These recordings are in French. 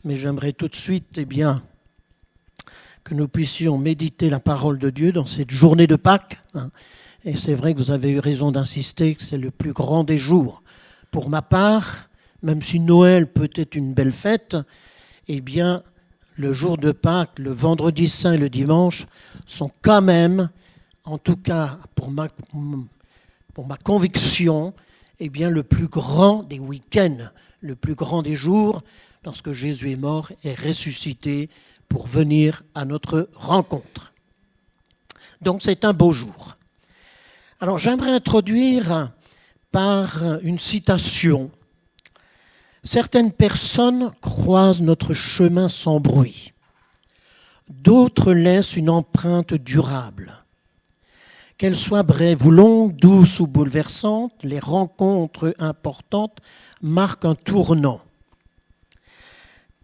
mais j'aimerais tout de suite que nous puissions méditer la parole de Dieu dans cette journée de Pâques. Et c'est vrai que vous avez eu raison d'insister que c'est le plus grand des jours. Pour ma part, même si Noël peut être une belle fête, le jour de Pâques, le vendredi saint et le dimanche sont quand même, en tout cas pour ma conviction, le plus grand des week-ends, le plus grand des jours, parce que Jésus est mort et ressuscité pour venir à notre rencontre. Donc c'est un beau jour. Alors j'aimerais introduire par une citation. Certaines personnes croisent notre chemin sans bruit. D'autres laissent une empreinte durable. Qu'elles soient brèves ou longues, douces ou bouleversantes, les rencontres importantes marquent un tournant.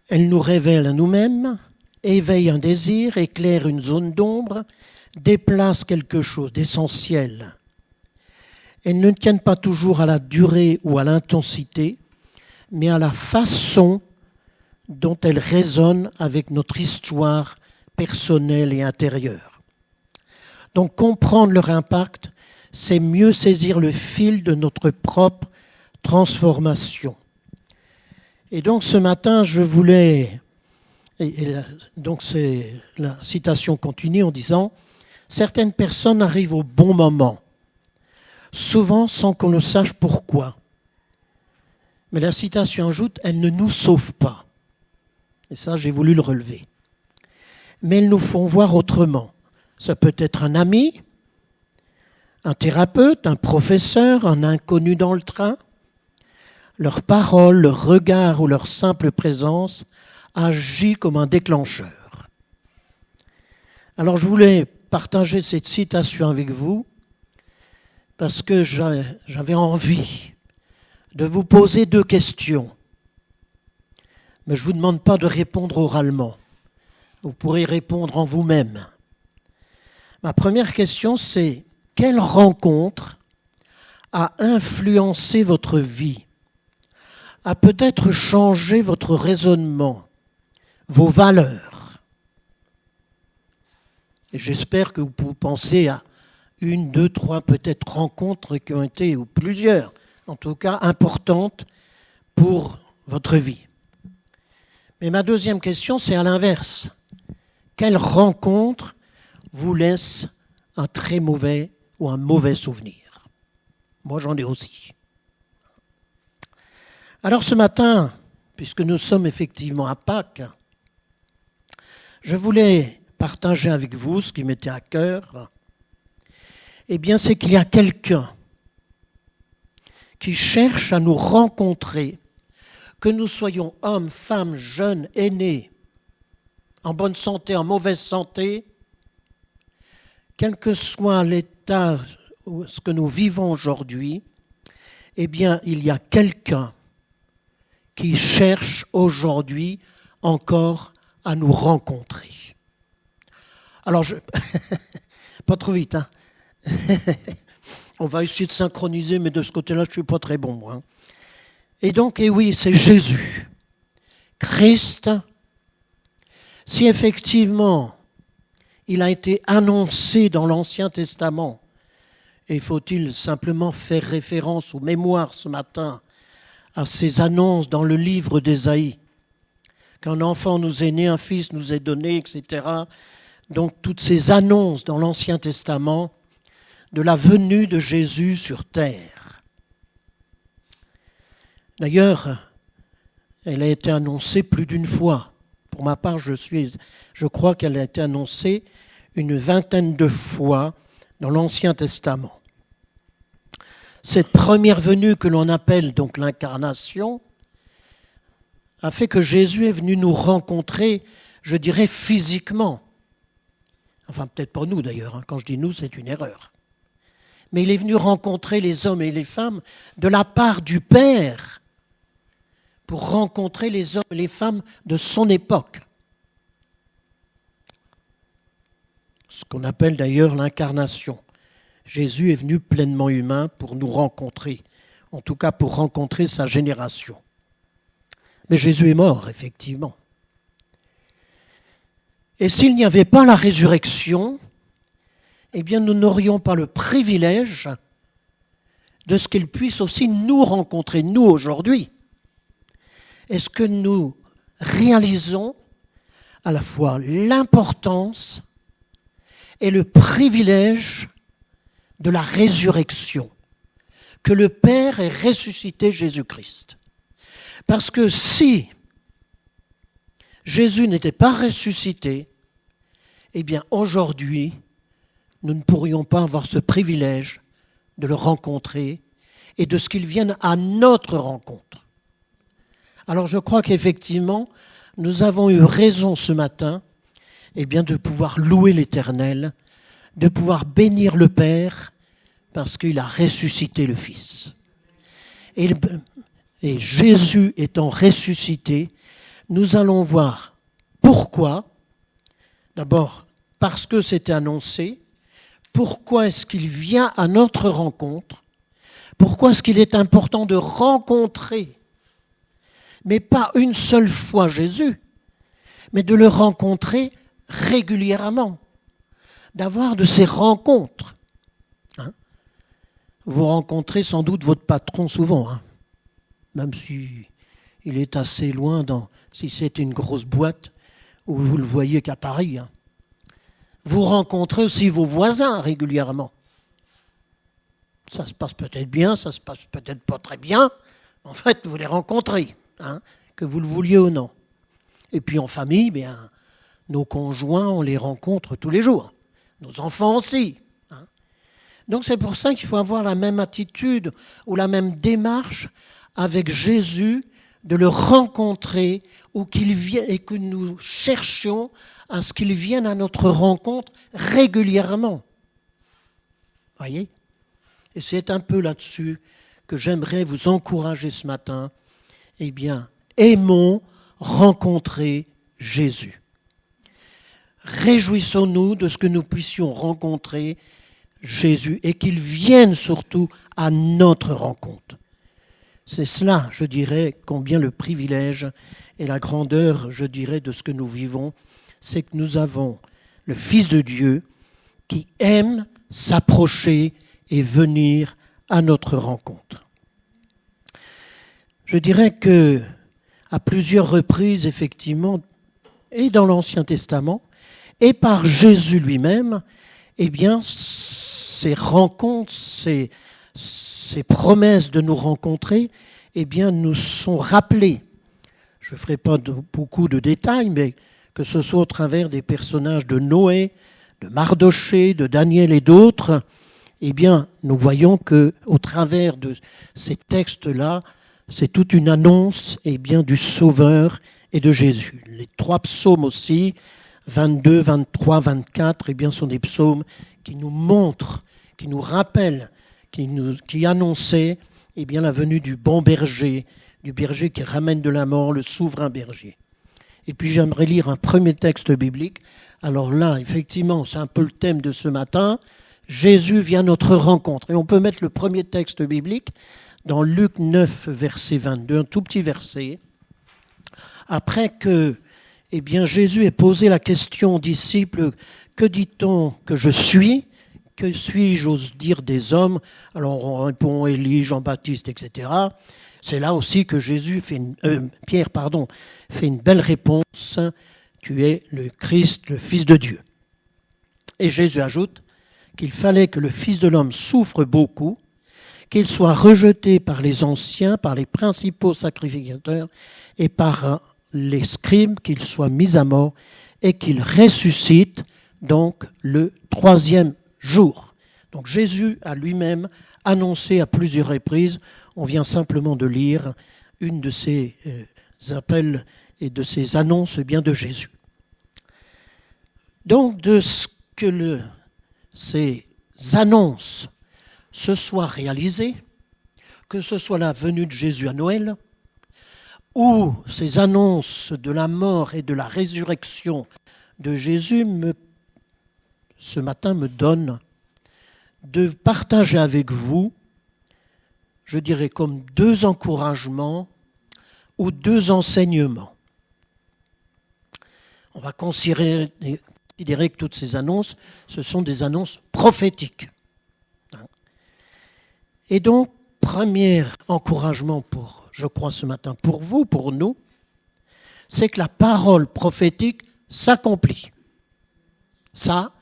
Elles nous révèlent à nous-mêmes, éveillent un désir, éclairent une zone d'ombre, déplacent quelque chose d'essentiel. Elles ne tiennent pas toujours à la durée ou à l'intensité, mais à la façon dont elles résonnent avec notre histoire personnelle et intérieure. Donc comprendre leur impact, c'est mieux saisir le fil de notre propre transformation. Et donc ce matin, je voulais... donc la citation continue en disant « Certaines personnes arrivent au bon moment, souvent sans qu'on ne sache pourquoi. Mais la citation ajoute, elles ne nous sauvent pas. Et ça, j'ai voulu le relever. Mais elles nous font voir autrement. Ça peut être un ami, un thérapeute, un professeur, un inconnu dans le train. Leur parole, leur regard ou leur simple présence agit comme un déclencheur. Alors, je voulais partager cette citation avec vous parce que j'avais envie de vous poser 2 questions. Mais je ne vous demande pas de répondre oralement. Vous pourrez répondre en vous-même. Ma première question, c'est quelle rencontre a influencé votre vie, a peut-être changé votre raisonnement, vos valeurs? Et j'espère que vous pouvez penser à 1, 2, 3 peut-être rencontres qui ont été, ou plusieurs, en tout cas importante pour votre vie. Mais ma deuxième question, c'est à l'inverse. Quelle rencontre vous laisse un très mauvais ou un mauvais souvenir? Moi, j'en ai aussi. Alors ce matin, puisque nous sommes effectivement à Pâques, je voulais partager avec vous ce qui m'était à cœur. C'est qu'il y a quelqu'un qui cherche à nous rencontrer, que nous soyons hommes, femmes, jeunes, aînés, en bonne santé, en mauvaise santé, quel que soit l'état ou ce que nous vivons aujourd'hui, il y a quelqu'un qui cherche aujourd'hui encore à nous rencontrer. Alors, pas trop vite, hein. On va essayer de synchroniser, mais de ce côté-là, je ne suis pas très bon, moi. Et donc, oui, c'est Jésus, Christ. Si effectivement, il a été annoncé dans l'Ancien Testament, et faut-il simplement faire référence ou mémoire ce matin à ces annonces dans le livre d'Ésaïe, qu'un enfant nous est né, un fils nous est donné, etc. Donc, toutes ces annonces dans l'Ancien Testament de la venue de Jésus sur terre. D'ailleurs, elle a été annoncée plus d'une fois. Pour ma part, je crois qu'elle a été annoncée une 20aine de fois dans l'Ancien Testament. Cette première venue que l'on appelle donc l'incarnation a fait que Jésus est venu nous rencontrer, je dirais physiquement. Enfin, peut-être pas nous d'ailleurs, quand je dis nous, c'est une erreur. Mais il est venu rencontrer les hommes et les femmes de la part du Père pour rencontrer les hommes et les femmes de son époque. Ce qu'on appelle d'ailleurs l'incarnation. Jésus est venu pleinement humain pour nous rencontrer, en tout cas pour rencontrer sa génération. Mais Jésus est mort, effectivement. Et s'il n'y avait pas la résurrection, eh bien nous n'aurions pas le privilège de ce qu'il puisse aussi nous rencontrer, nous aujourd'hui. Est-ce que nous réalisons à la fois l'importance et le privilège de la résurrection, que le Père ait ressuscité Jésus-Christ? Parce que si Jésus n'était pas ressuscité, eh bien aujourd'hui, nous ne pourrions pas avoir ce privilège de le rencontrer et de ce qu'il vienne à notre rencontre. Alors je crois qu'effectivement, nous avons eu raison ce matin, eh bien, de pouvoir louer l'Éternel, de pouvoir bénir le Père, parce qu'il a ressuscité le Fils. Et Jésus étant ressuscité, nous allons voir pourquoi. D'abord, parce que c'était annoncé. Pourquoi est-ce qu'il vient à notre rencontre? Pourquoi est-ce qu'il est important de rencontrer, mais pas une seule fois Jésus, mais de le rencontrer régulièrement, d'avoir de ces rencontres. Vous rencontrez sans doute votre patron souvent, même si il est assez loin, si c'est une grosse boîte, où vous le voyez qu'à Paris. Vous rencontrez aussi vos voisins régulièrement. Ça se passe peut-être bien, ça se passe peut-être pas très bien. En fait, vous les rencontrez, que vous le vouliez ou non. Et puis en famille, bien, nos conjoints, on les rencontre tous les jours. Nos enfants aussi. Donc c'est pour ça qu'il faut avoir la même attitude ou la même démarche avec Jésus, de le rencontrer ou qu'il vienne, et que nous cherchions à ce qu'il vienne à notre rencontre régulièrement. Voyez ? Et c'est un peu là-dessus que j'aimerais vous encourager ce matin. Eh bien, aimons rencontrer Jésus. Réjouissons-nous de ce que nous puissions rencontrer Jésus et qu'il vienne surtout à notre rencontre. C'est cela, je dirais, combien le privilège et la grandeur, je dirais, de ce que nous vivons, c'est que nous avons le Fils de Dieu qui aime s'approcher et venir à notre rencontre. Je dirais que à plusieurs reprises, effectivement, et dans l'Ancien Testament, et par Jésus lui-même, eh bien, ces rencontres, ces promesses de nous rencontrer, eh bien, nous sont rappelées. Je ne ferai pas beaucoup de détails, mais que ce soit au travers des personnages de Noé, de Mardochée, de Daniel et d'autres, eh bien, nous voyons qu'au travers de ces textes-là, c'est toute une annonce, eh bien, du Sauveur et de Jésus. Les 3 psaumes aussi, 22, 23, 24, eh bien, sont des psaumes qui nous montrent, qui nous rappellent, qui annonçaient, eh bien, la venue du bon berger, du berger qui ramène de la mort, le souverain berger. Et puis j'aimerais lire un premier texte biblique. Alors là, effectivement, c'est un peu le thème de ce matin. Jésus vient à notre rencontre. Et on peut mettre le premier texte biblique dans Luc 9, verset 22, un tout petit verset. Après que eh bien, Jésus ait posé la question aux disciples, que dit-on que je suis? Que suis-je, j'ose dire, des hommes? Alors on répond Élie, Jean-Baptiste, etc. C'est là aussi que Pierre fait une belle réponse. Tu es le Christ, le Fils de Dieu. Et Jésus ajoute qu'il fallait que le Fils de l'homme souffre beaucoup, qu'il soit rejeté par les anciens, par les principaux sacrificateurs et par les scribes, qu'il soit mis à mort et qu'il ressuscite donc le 3e jour. Donc Jésus a lui-même annoncé à plusieurs reprises, on vient simplement de lire une de ces appels et de ces annonces bien de Jésus. Donc de ce que ces annonces se soient réalisées, que ce soit la venue de Jésus à Noël, ou ces annonces de la mort et de la résurrection de Jésus, ce matin me donnent de partager avec vous, je dirais comme 2 encouragements ou 2 enseignements. On va considérer que toutes ces annonces, ce sont des annonces prophétiques. Et donc, premier encouragement je crois ce matin, pour vous, pour nous, c'est que la parole prophétique s'accomplit. Ça,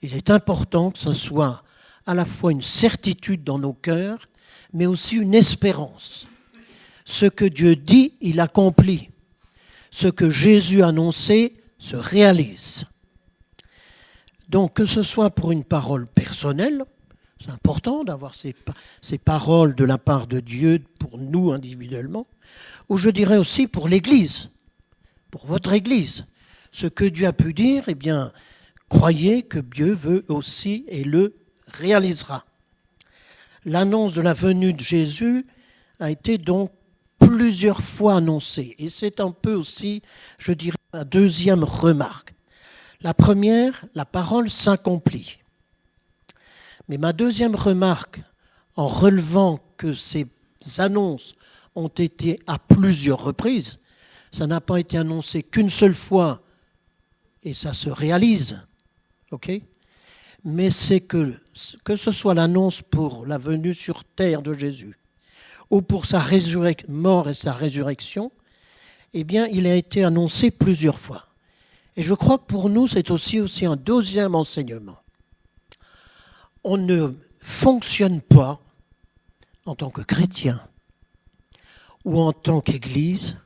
il est important que ce soit à la fois une certitude dans nos cœurs, mais aussi une espérance. Ce que Dieu dit, il accomplit. Ce que Jésus a annoncé se réalise. Donc, que ce soit pour une parole personnelle, c'est important d'avoir ces paroles de la part de Dieu pour nous individuellement, ou je dirais aussi pour l'Église, pour votre Église. Ce que Dieu a pu dire, eh bien, croyez que Dieu veut aussi et le réalisera. L'annonce de la venue de Jésus a été donc plusieurs fois annoncée. Et c'est un peu aussi, je dirais, la deuxième remarque. La première, la parole s'accomplit. Mais ma deuxième remarque, en relevant que ces annonces ont été à plusieurs reprises, ça n'a pas été annoncé qu'une seule fois et ça se réalise. Okay ? Mais c'est que ce soit l'annonce pour la venue sur terre de Jésus ou pour sa mort et sa résurrection, eh bien, il a été annoncé plusieurs fois. Et je crois que pour nous, c'est aussi un deuxième enseignement. On ne fonctionne pas en tant que chrétien ou en tant qu'Église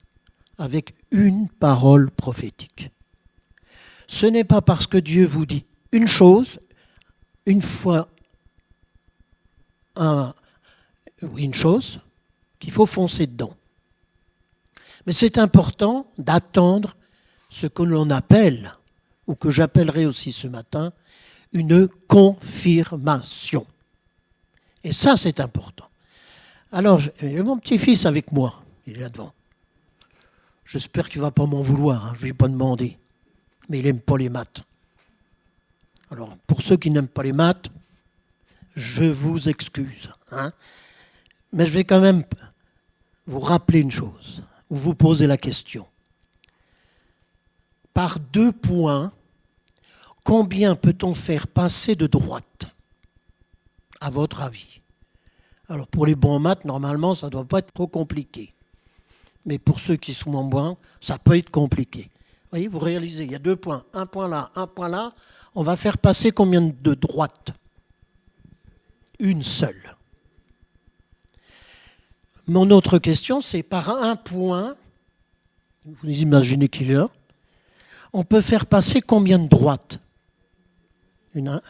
avec une parole prophétique. Ce n'est pas parce que Dieu vous dit une chose, une fois une chose, qu'il faut foncer dedans. Mais c'est important d'attendre ce que l'on appelle, ou que j'appellerai aussi ce matin, une confirmation. Et ça, c'est important. Alors, j'ai mon petit-fils avec moi, il est là devant. J'espère qu'il ne va pas m'en vouloir, je ne vais pas demander. Mais il n'aime pas les maths. Alors, pour ceux qui n'aiment pas les maths, je vous excuse. Mais je vais quand même vous rappeler une chose, ou vous poser la question. Par 2 points, combien peut-on faire passer de droite, à votre avis? Alors, pour les bons en maths, normalement, ça ne doit pas être trop compliqué. Mais pour ceux qui sont moins bons, ça peut être compliqué. Vous voyez, vous réalisez, il y a 2 points. Un point là, un point là. On va faire passer combien de droites? Une seule. Mon autre question, c'est par un point, vous imaginez qu'il est là, on peut faire passer combien de droites? Une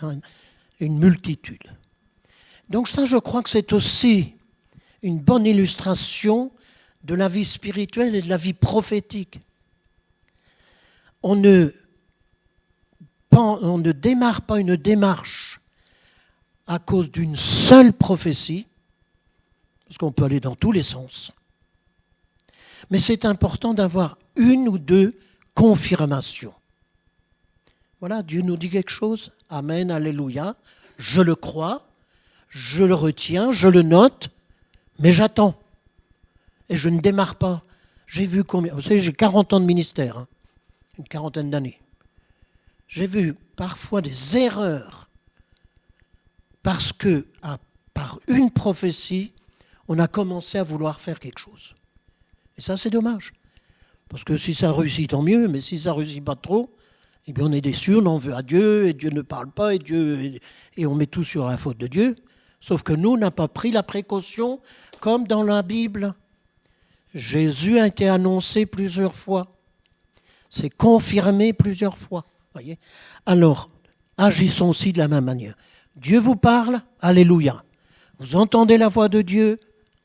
multitude. Donc ça, je crois que c'est aussi une bonne illustration de la vie spirituelle et de la vie prophétique. On ne démarre pas une démarche à cause d'une seule prophétie, parce qu'on peut aller dans tous les sens. Mais c'est important d'avoir 1 ou 2 confirmations. Voilà, Dieu nous dit quelque chose. Amen, alléluia. Je le crois, je le retiens, je le note, mais j'attends. Et je ne démarre pas. J'ai vu combien... Vous savez, j'ai 40 ans de ministère, une quarantaine d'années. J'ai vu parfois des erreurs parce que, par une prophétie, on a commencé à vouloir faire quelque chose. Et ça, c'est dommage. Parce que si ça réussit, tant mieux, mais si ça ne réussit pas trop, eh bien on est déçu, on en veut à Dieu, et Dieu ne parle pas, et on met tout sur la faute de Dieu. Sauf que nous, on n'a pas pris la précaution, comme dans la Bible. Jésus a été annoncé plusieurs fois. C'est confirmé plusieurs fois. Voyez ? Alors, agissons aussi de la même manière. Dieu vous parle, alléluia. Vous entendez la voix de Dieu,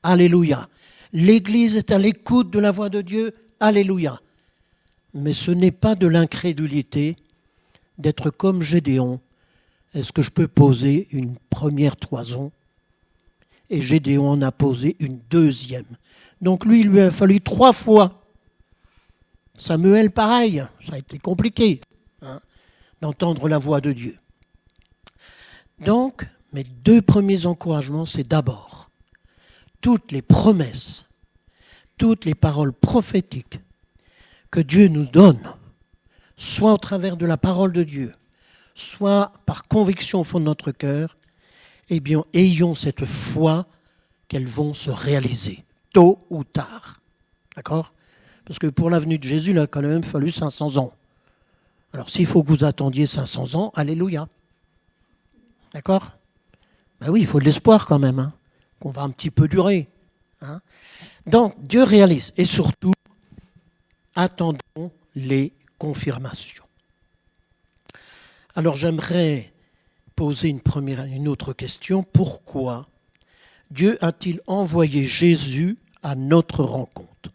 alléluia. L'Église est à l'écoute de la voix de Dieu, alléluia. Mais ce n'est pas de l'incrédulité d'être comme Gédéon. Est-ce que je peux poser une première toison? Et Gédéon en a posé une deuxième. Donc lui, il lui a fallu 3 fois. Samuel, pareil, ça a été compliqué d'entendre la voix de Dieu. Donc, mes 2 premiers encouragements, c'est d'abord toutes les promesses, toutes les paroles prophétiques que Dieu nous donne soit au travers de la parole de Dieu, soit par conviction au fond de notre cœur, eh bien, ayons cette foi qu'elles vont se réaliser, tôt ou tard. D'accord ? Parce que pour la venue de Jésus, il a quand même fallu 500 ans. Alors, s'il faut que vous attendiez 500 ans, alléluia. D'accord ? Ben oui, il faut de l'espoir quand même, hein, qu'on va un petit peu durer. Hein. Donc, Dieu réalise. Et surtout, attendons les confirmations. Alors, j'aimerais poser une autre question. Pourquoi Dieu a-t-il envoyé Jésus à notre rencontre ?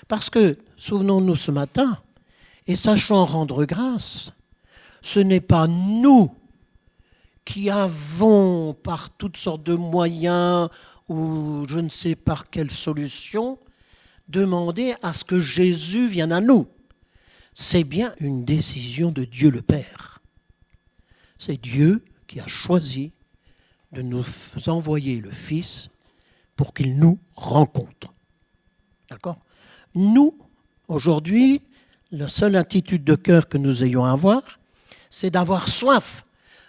Parce que, souvenons-nous ce matin, et sachant rendre grâce, ce n'est pas nous qui avons, par toutes sortes de moyens ou je ne sais par quelle solution, demandé à ce que Jésus vienne à nous. C'est bien une décision de Dieu le Père. C'est Dieu qui a choisi de nous envoyer le Fils pour qu'il nous rencontre. D'accord ? Nous, aujourd'hui, la seule attitude de cœur que nous ayons à avoir, c'est d'avoir soif,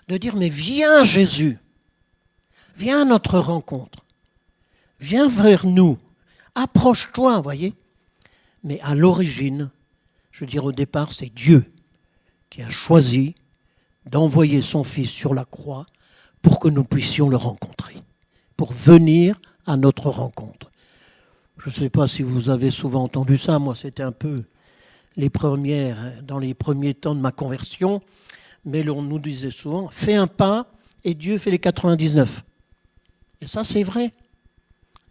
de dire, mais viens Jésus, viens à notre rencontre, viens vers nous, approche-toi, voyez. Mais à l'origine, je veux dire au départ, c'est Dieu qui a choisi d'envoyer son Fils sur la croix pour que nous puissions le rencontrer, pour venir à notre rencontre. Je ne sais pas si vous avez souvent entendu ça, moi c'était un peu dans les premiers temps de ma conversion, mais l'on nous disait souvent, fais un pas et Dieu fait les 99. Et ça c'est vrai.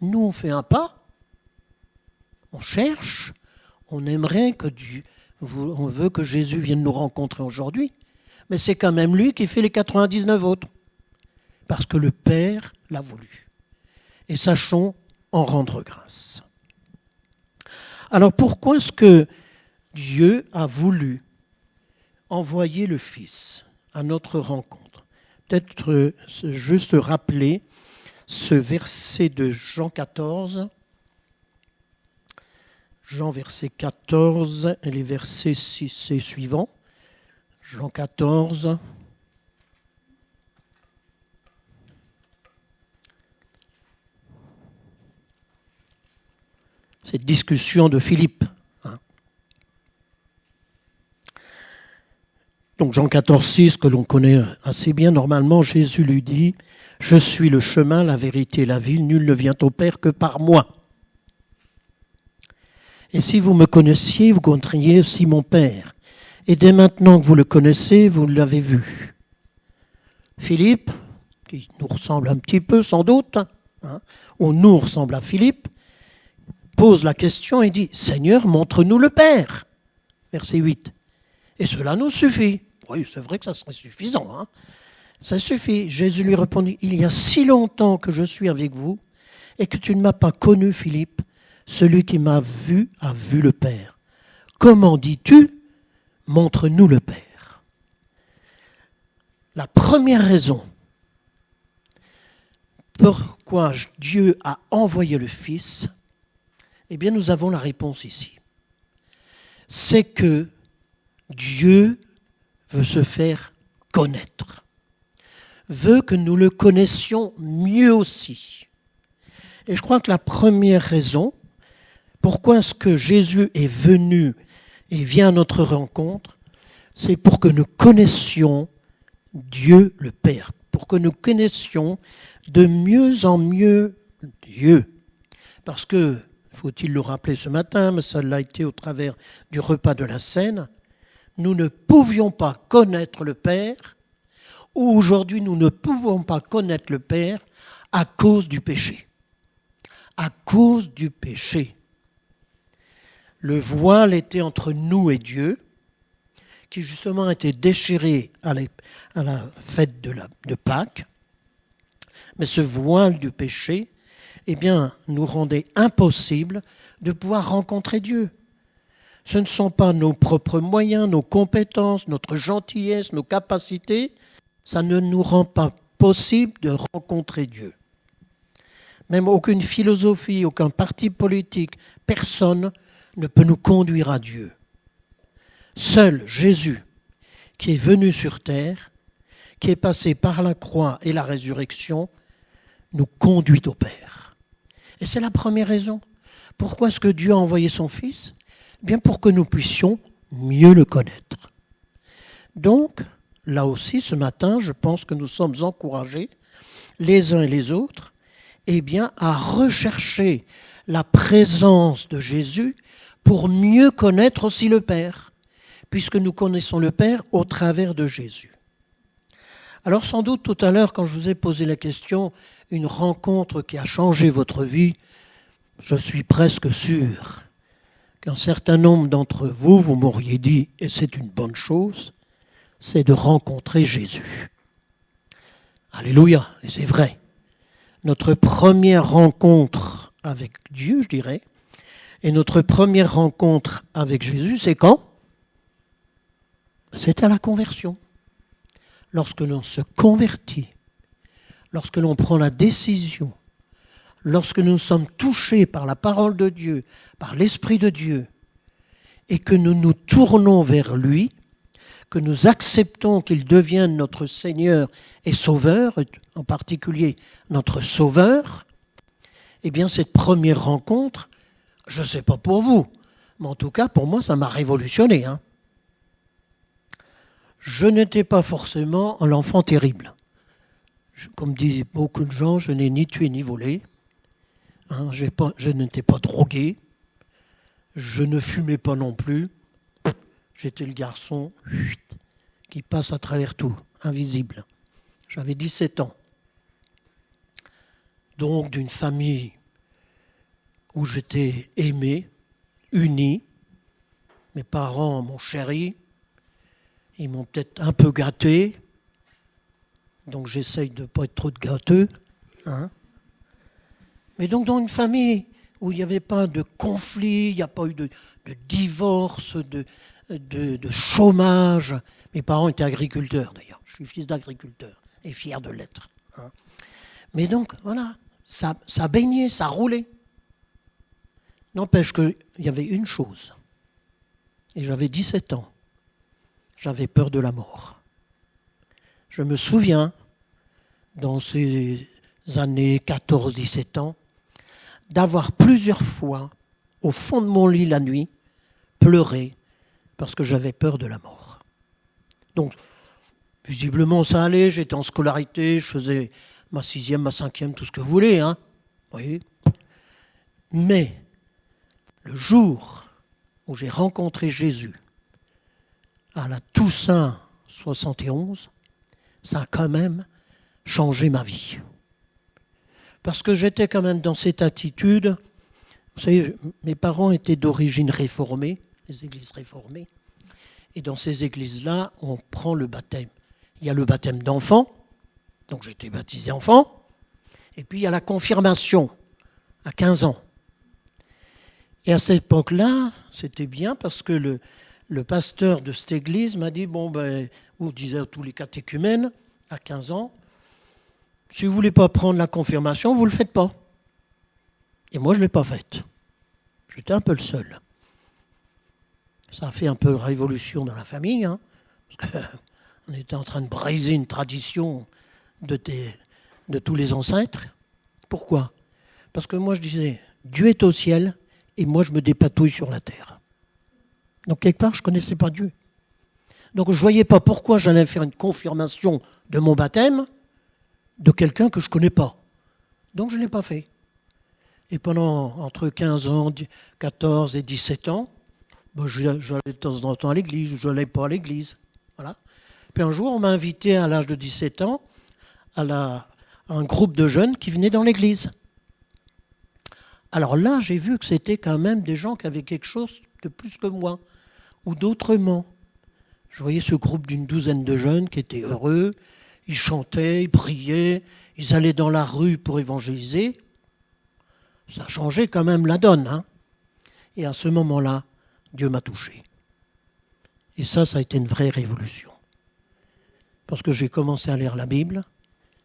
Nous on fait un pas, on cherche, on aimerait que on veut que Jésus vienne nous rencontrer aujourd'hui, mais c'est quand même lui qui fait les 99 autres, parce que le Père l'a voulu. Et sachons en rendre grâce. Alors pourquoi est-ce que Dieu a voulu envoyer le Fils à notre rencontre ? Peut-être juste rappeler ce verset de Jean 14, Jean verset 14 et les versets 6 et suivants. Jean 14. Cette discussion de Philippe. Donc Jean 14, 6, que l'on connaît assez bien, normalement, Jésus lui dit « Je suis le chemin, la vérité et la vie, nul ne vient au Père que par moi. Et si vous me connaissiez, vous connaîtriez aussi mon Père. Et dès maintenant que vous le connaissez, vous l'avez vu. » Philippe, qui nous ressemble un petit peu sans doute, ou nous ressemble à Philippe, pose la question et dit « Seigneur, montre-nous le Père. » Verset 8. Et cela nous suffit. Oui, c'est vrai que ça serait suffisant. Ça suffit. Jésus lui répondit, il y a si longtemps que je suis avec vous et que tu ne m'as pas connu, Philippe. Celui qui m'a vu a vu le Père. Comment dis-tu, montre-nous le Père? La première raison pourquoi Dieu a envoyé le Fils, eh bien nous avons la réponse ici. C'est que Dieu veut se faire connaître, veut que nous le connaissions mieux aussi. Et je crois que la première raison, pourquoi est-ce que Jésus est venu et vient à notre rencontre, c'est pour que nous connaissions Dieu le Père, pour que nous connaissions de mieux en mieux Dieu. Parce que, faut-il le rappeler ce matin, mais ça l'a été au travers du repas de la Cène, nous ne pouvions pas connaître le Père, ou aujourd'hui nous ne pouvons pas connaître le Père à cause du péché. À cause du péché. Le voile était entre nous et Dieu, qui justement était déchiré à la fête de Pâques. Mais ce voile du péché, eh bien, nous rendait impossible de pouvoir rencontrer Dieu. Ce ne sont pas nos propres moyens, nos compétences, notre gentillesse, nos capacités. Ça ne nous rend pas possible de rencontrer Dieu. Même aucune philosophie, aucun parti politique, personne ne peut nous conduire à Dieu. Seul Jésus, qui est venu sur terre, qui est passé par la croix et la résurrection, nous conduit au Père. Et c'est la première raison. Pourquoi est-ce que Dieu a envoyé son Fils ? Bien pour que nous puissions mieux le connaître. Donc, là aussi, ce matin, je pense que nous sommes encouragés, les uns et les autres, à rechercher la présence de Jésus pour mieux connaître aussi le Père, puisque nous connaissons le Père au travers de Jésus. Alors sans doute tout à l'heure, quand je vous ai posé la question, une rencontre qui a changé votre vie, je suis presque sûr qu'un certain nombre d'entre vous, vous m'auriez dit, et c'est une bonne chose, c'est de rencontrer Jésus. Alléluia, et c'est vrai. Notre première rencontre avec Dieu, je dirais, et notre première rencontre avec Jésus, c'est quand ? C'est à la conversion. Lorsque l'on se convertit, lorsque l'on prend la décision, lorsque nous sommes touchés par la parole de Dieu, par l'Esprit de Dieu, et que nous nous tournons vers lui, que nous acceptons qu'il devienne notre Seigneur et Sauveur, en particulier notre Sauveur, cette première rencontre, je ne sais pas pour vous, mais en tout cas pour moi ça m'a révolutionné. Je n'étais pas forcément l'enfant terrible. Comme disent beaucoup de gens, je n'ai ni tué ni volé. Je n'étais pas drogué. Je ne fumais pas non plus. J'étais le garçon qui passe à travers tout, invisible. J'avais 17 ans. Donc d'une famille où j'étais aimé, uni. Mes parents m'ont chéri. Ils m'ont peut-être un peu gâté. Donc j'essaye de ne pas être trop gâteux. Mais donc dans une famille où il n'y avait pas de conflit, il n'y a pas eu de divorce, de chômage. Mes parents étaient agriculteurs d'ailleurs. Je suis fils d'agriculteur et fier de l'être. Mais donc voilà, ça baignait, ça roulait. N'empêche qu'il y avait une chose. Et j'avais 17 ans. J'avais peur de la mort. Je me souviens, dans ces années 14-17 ans, d'avoir plusieurs fois, au fond de mon lit la nuit, pleuré parce que j'avais peur de la mort. Donc, visiblement, ça allait, j'étais en scolarité, je faisais ma 6e, ma 5e, tout ce que vous voulez. Oui. Mais, le jour où j'ai rencontré Jésus, à la Toussaint 71, ça a quand même changé ma vie. Parce que j'étais quand même dans cette attitude. Vous savez, mes parents étaient d'origine réformée, les églises réformées. Et dans ces églises-là, on prend le baptême. Il y a le baptême d'enfant, donc j'ai été baptisé enfant. Et puis il y a la confirmation, à 15 ans. Et à cette époque-là, c'était bien parce que le pasteur de cette église m'a dit, ou disait à tous les catéchumènes, à 15 ans, si vous ne voulez pas prendre la confirmation, vous ne le faites pas. Et moi, je ne l'ai pas faite. J'étais un peu le seul. Ça a fait un peu de révolution dans la famille, parce qu'on était en train de briser une tradition de tous les ancêtres. Pourquoi ? Parce que moi, je disais, Dieu est au ciel, et moi, je me dépatouille sur la terre. Donc, quelque part, je ne connaissais pas Dieu. Donc, je ne voyais pas pourquoi j'allais faire une confirmation de mon baptême de quelqu'un que je ne connais pas. Donc, je ne l'ai pas fait. Et pendant entre 15 ans, 14 et 17 ans, j'allais de temps en temps à l'église, ou je n'allais pas à l'église. Voilà. Puis un jour, on m'a invité à l'âge de 17 ans à un groupe de jeunes qui venaient dans l'église. Alors là, j'ai vu que c'était quand même des gens qui avaient quelque chose de plus que moi, ou d'autrement. Je voyais ce groupe d'une douzaine de jeunes qui étaient heureux, ils chantaient, ils priaient, ils allaient dans la rue pour évangéliser. Ça changeait quand même la donne. Et à ce moment-là, Dieu m'a touché. Et ça a été une vraie révolution. Parce que j'ai commencé à lire la Bible,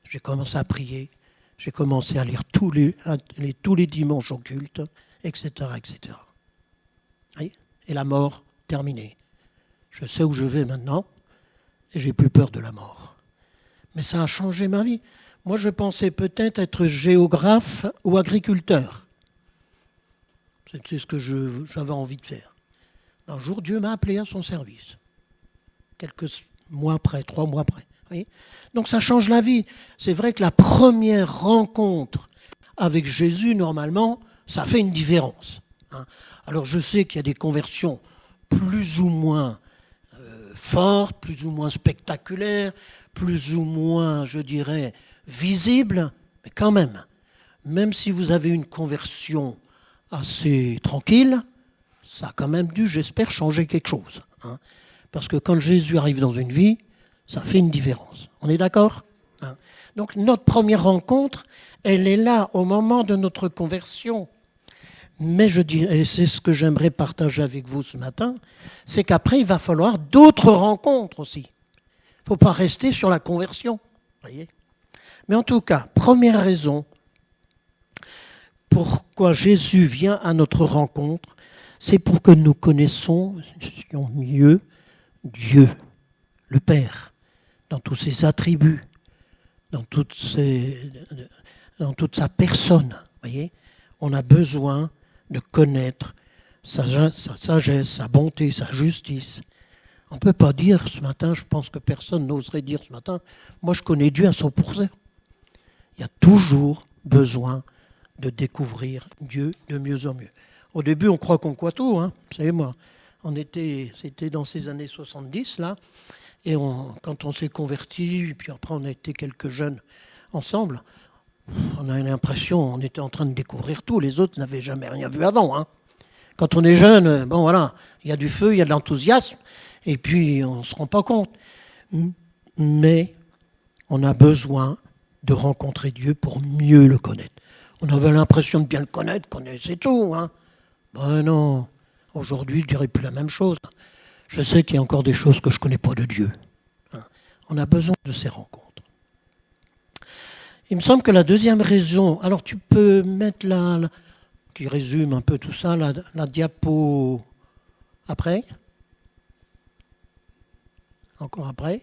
j'ai commencé à prier, j'ai commencé à lire tous les dimanches au culte, etc., etc. Et la mort, terminée. Je sais où je vais maintenant et j'ai plus peur de la mort. Mais ça a changé ma vie. Moi, je pensais peut-être être géographe ou agriculteur. C'est ce que j'avais envie de faire. Un jour, Dieu m'a appelé à son service. Quelques mois après, 3 mois après. Vous voyez ? Donc ça change la vie. C'est vrai que la première rencontre avec Jésus, normalement, ça fait une différence. Alors je sais qu'il y a des conversions plus ou moins fortes, plus ou moins spectaculaires, plus ou moins, je dirais, visibles, mais quand même si vous avez une conversion assez tranquille, ça a quand même dû, j'espère, changer quelque chose. Parce que quand Jésus arrive dans une vie, ça fait une différence. On est d'accord ? Donc notre première rencontre, elle est là au moment de notre conversion. Mais je dis, et c'est ce que j'aimerais partager avec vous ce matin, c'est qu'après, il va falloir d'autres rencontres aussi. Il ne faut pas rester sur la conversion. Voyez ? Mais en tout cas, première raison pourquoi Jésus vient à notre rencontre, c'est pour que nous connaissions mieux Dieu, le Père, dans tous ses attributs, dans toute sa personne. Voyez ? On a besoin de connaître sa sagesse, sa bonté, sa justice. On ne peut pas dire ce matin, je pense que personne n'oserait dire ce matin, moi je connais Dieu à 100%. Il y a toujours besoin de découvrir Dieu de mieux en mieux. Au début, on croit qu'on croit tout. Vous savez, moi, c'était dans ces années 70, là, et quand on s'est convertis, puis après on a été quelques jeunes ensemble, on a l'impression on était en train de découvrir tout. Les autres n'avaient jamais rien vu avant. Quand on est jeune, bon voilà, il y a du feu, il y a de l'enthousiasme, et puis on ne se rend pas compte. Mais on a besoin de rencontrer Dieu pour mieux le connaître. On avait l'impression de bien le connaître, c'est tout. Ben non, aujourd'hui je dirais plus la même chose. Je sais qu'il y a encore des choses que je ne connais pas de Dieu. On a besoin de ces rencontres. Il me semble que la deuxième raison, alors tu peux mettre qui résume un peu tout ça, la diapo après. Encore après.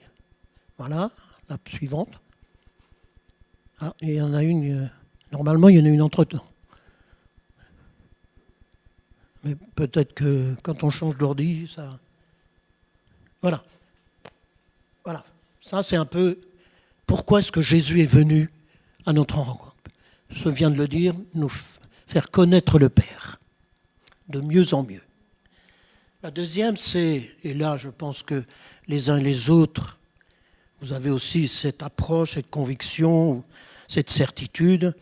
Voilà, la suivante. Et il y en a une, normalement il y en a une entre-temps. Mais peut-être que quand on change d'ordi, ça... Voilà. Ça c'est un peu pourquoi est-ce que Jésus est venu à notre rencontre. Je viens de le dire, nous faire connaître le Père, de mieux en mieux. La deuxième, c'est, et là je pense que les uns et les autres, vous avez aussi cette approche, cette conviction, cette certitude,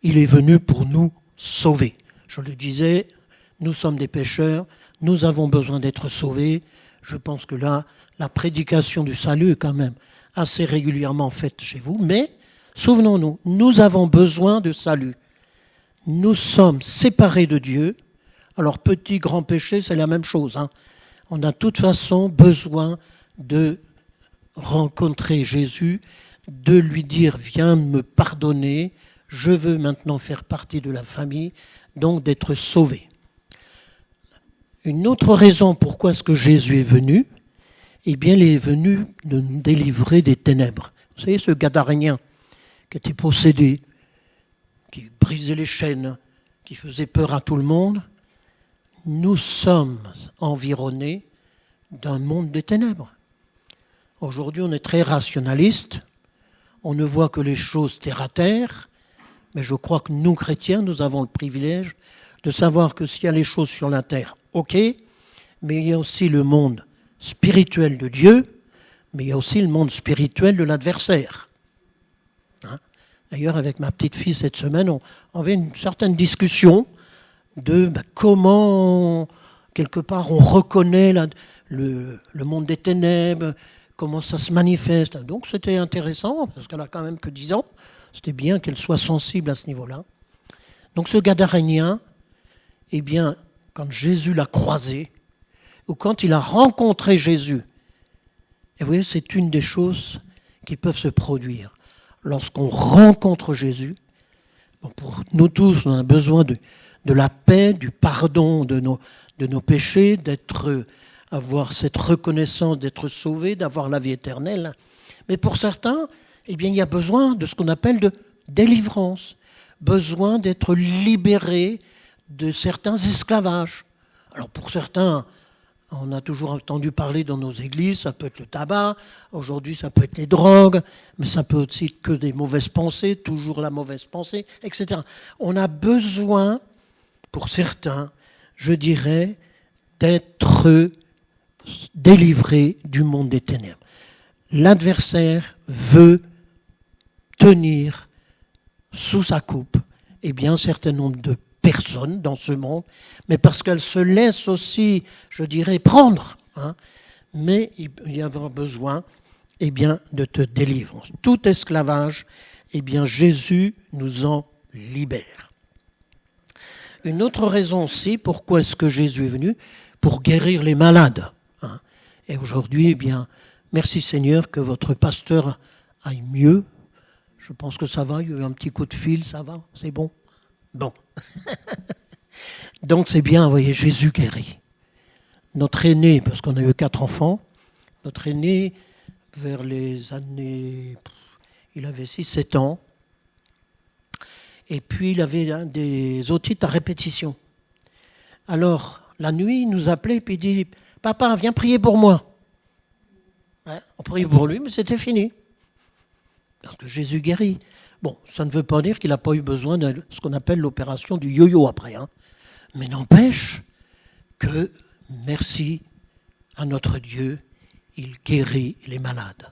il est venu pour nous sauver. Je le disais, nous sommes des pécheurs, nous avons besoin d'être sauvés. Je pense que là, la prédication du salut est quand même assez régulièrement faite chez vous, mais souvenons-nous, nous avons besoin de salut. Nous sommes séparés de Dieu. Alors, petit, grand péché, c'est la même chose. On a de toute façon besoin de rencontrer Jésus, de lui dire « Viens me pardonner, je veux maintenant faire partie de la famille », donc d'être sauvé. Une autre raison pourquoi est-ce que Jésus est venu, eh bien, il est venu de nous délivrer des ténèbres. Vous savez, ce Gadarénien qui était possédé, qui brisait les chaînes, qui faisait peur à tout le monde, nous sommes environnés d'un monde des ténèbres. Aujourd'hui, on est très rationaliste, on ne voit que les choses terre à terre, mais je crois que nous, chrétiens, nous avons le privilège de savoir que s'il y a les choses sur la terre, ok, mais il y a aussi le monde spirituel de Dieu, mais il y a aussi le monde spirituel de l'adversaire. D'ailleurs, avec ma petite fille cette semaine, on avait une certaine discussion de comment, quelque part, on reconnaît le monde des ténèbres, comment ça se manifeste. Donc c'était intéressant, parce qu'elle a quand même que 10 ans. C'était bien qu'elle soit sensible à ce niveau-là. Donc ce Gadarénien, eh bien, quand Jésus l'a croisé, ou quand il a rencontré Jésus, et vous voyez, c'est une des choses qui peuvent se produire. Lorsqu'on rencontre Jésus, pour nous tous, on a besoin de la paix, du pardon de nos péchés, d'être avoir cette reconnaissance d'être sauvé, d'avoir la vie éternelle. Mais pour certains, eh bien, il y a besoin de ce qu'on appelle de délivrance, besoin d'être libéré de certains esclavages. Alors pour certains, on a toujours entendu parler dans nos églises, ça peut être le tabac, aujourd'hui ça peut être les drogues, mais ça peut aussi être que des mauvaises pensées, toujours la mauvaise pensée, etc. On a besoin, pour certains, je dirais, d'être délivré du monde des ténèbres. L'adversaire veut tenir sous sa coupe un certain nombre de personnes dans ce monde, mais parce qu'elles se laissent aussi, je dirais, prendre. Mais il y aura besoin de te délivrer. Tout esclavage, Jésus nous en libère. Une autre raison aussi, pourquoi est-ce que Jésus est venu? Pour guérir les malades. Et aujourd'hui, merci Seigneur que votre pasteur aille mieux. Je pense que ça va, il y a eu un petit coup de fil, ça va, c'est bon. Bon. Donc c'est bien, vous voyez, Jésus guérit. Notre aîné, parce qu'on a eu 4 enfants, notre aîné, vers les années, il avait 6-7 ans, et puis il avait des otites à répétition. Alors, la nuit, il nous appelait, puis il dit, « Papa, viens prier pour moi. » On priait pour lui, mais c'était fini. Parce que Jésus guérit. Bon, ça ne veut pas dire qu'il n'a pas eu besoin de ce qu'on appelle l'opération du yo-yo après. Mais n'empêche que, merci à notre Dieu, il guérit les malades.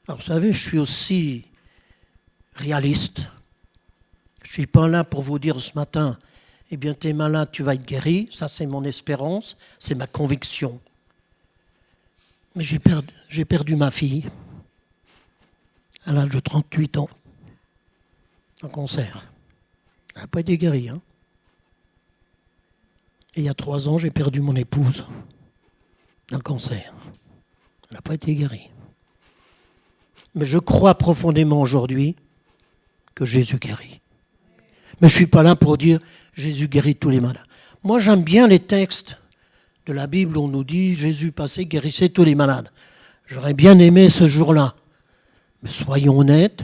Alors vous savez, je suis aussi réaliste. Je ne suis pas là pour vous dire ce matin, tu es malade, tu vas être guéri. Ça, c'est mon espérance, c'est ma conviction. Mais j'ai perdu ma fille à l'âge de 38 ans, un cancer. Elle n'a pas été guérie. Et il y a 3 ans, j'ai perdu mon épouse d'un cancer. Elle n'a pas été guérie. Mais je crois profondément aujourd'hui que Jésus guérit. Mais je ne suis pas là pour dire Jésus guérit tous les malades. Moi, j'aime bien les textes de la Bible où on nous dit Jésus passait, guérissait tous les malades. J'aurais bien aimé ce jour-là. Mais soyons honnêtes,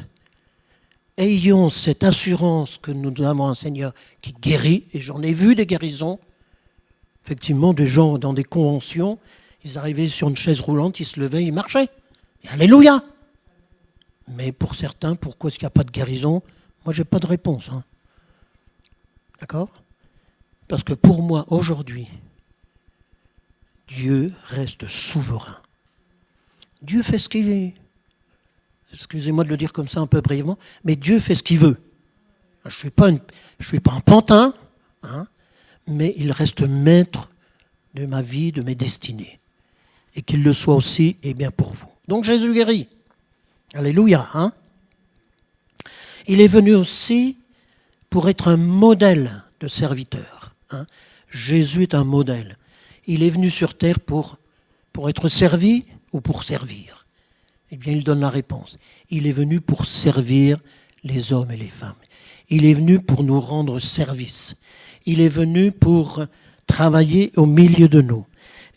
ayons cette assurance que nous avons un Seigneur qui guérit, et j'en ai vu des guérisons, effectivement des gens dans des conventions, ils arrivaient sur une chaise roulante, ils se levaient, ils marchaient. Et alléluia. Mais pour certains, pourquoi est-ce qu'il n'y a pas de guérison? Moi, je n'ai pas de réponse. D'accord? Parce que pour moi, aujourd'hui, Dieu reste souverain. Dieu fait ce qu'il est. Excusez-moi de le dire comme ça un peu brièvement, mais Dieu fait ce qu'il veut. Je ne suis pas un pantin, mais il reste maître de ma vie, de mes destinées. Et qu'il le soit aussi, pour vous. Donc Jésus guérit. Alléluia. Il est venu aussi pour être un modèle de serviteur. Jésus est un modèle. Il est venu sur terre pour être servi ou pour servir. Il donne la réponse. Il est venu pour servir les hommes et les femmes. Il est venu pour nous rendre service. Il est venu pour travailler au milieu de nous.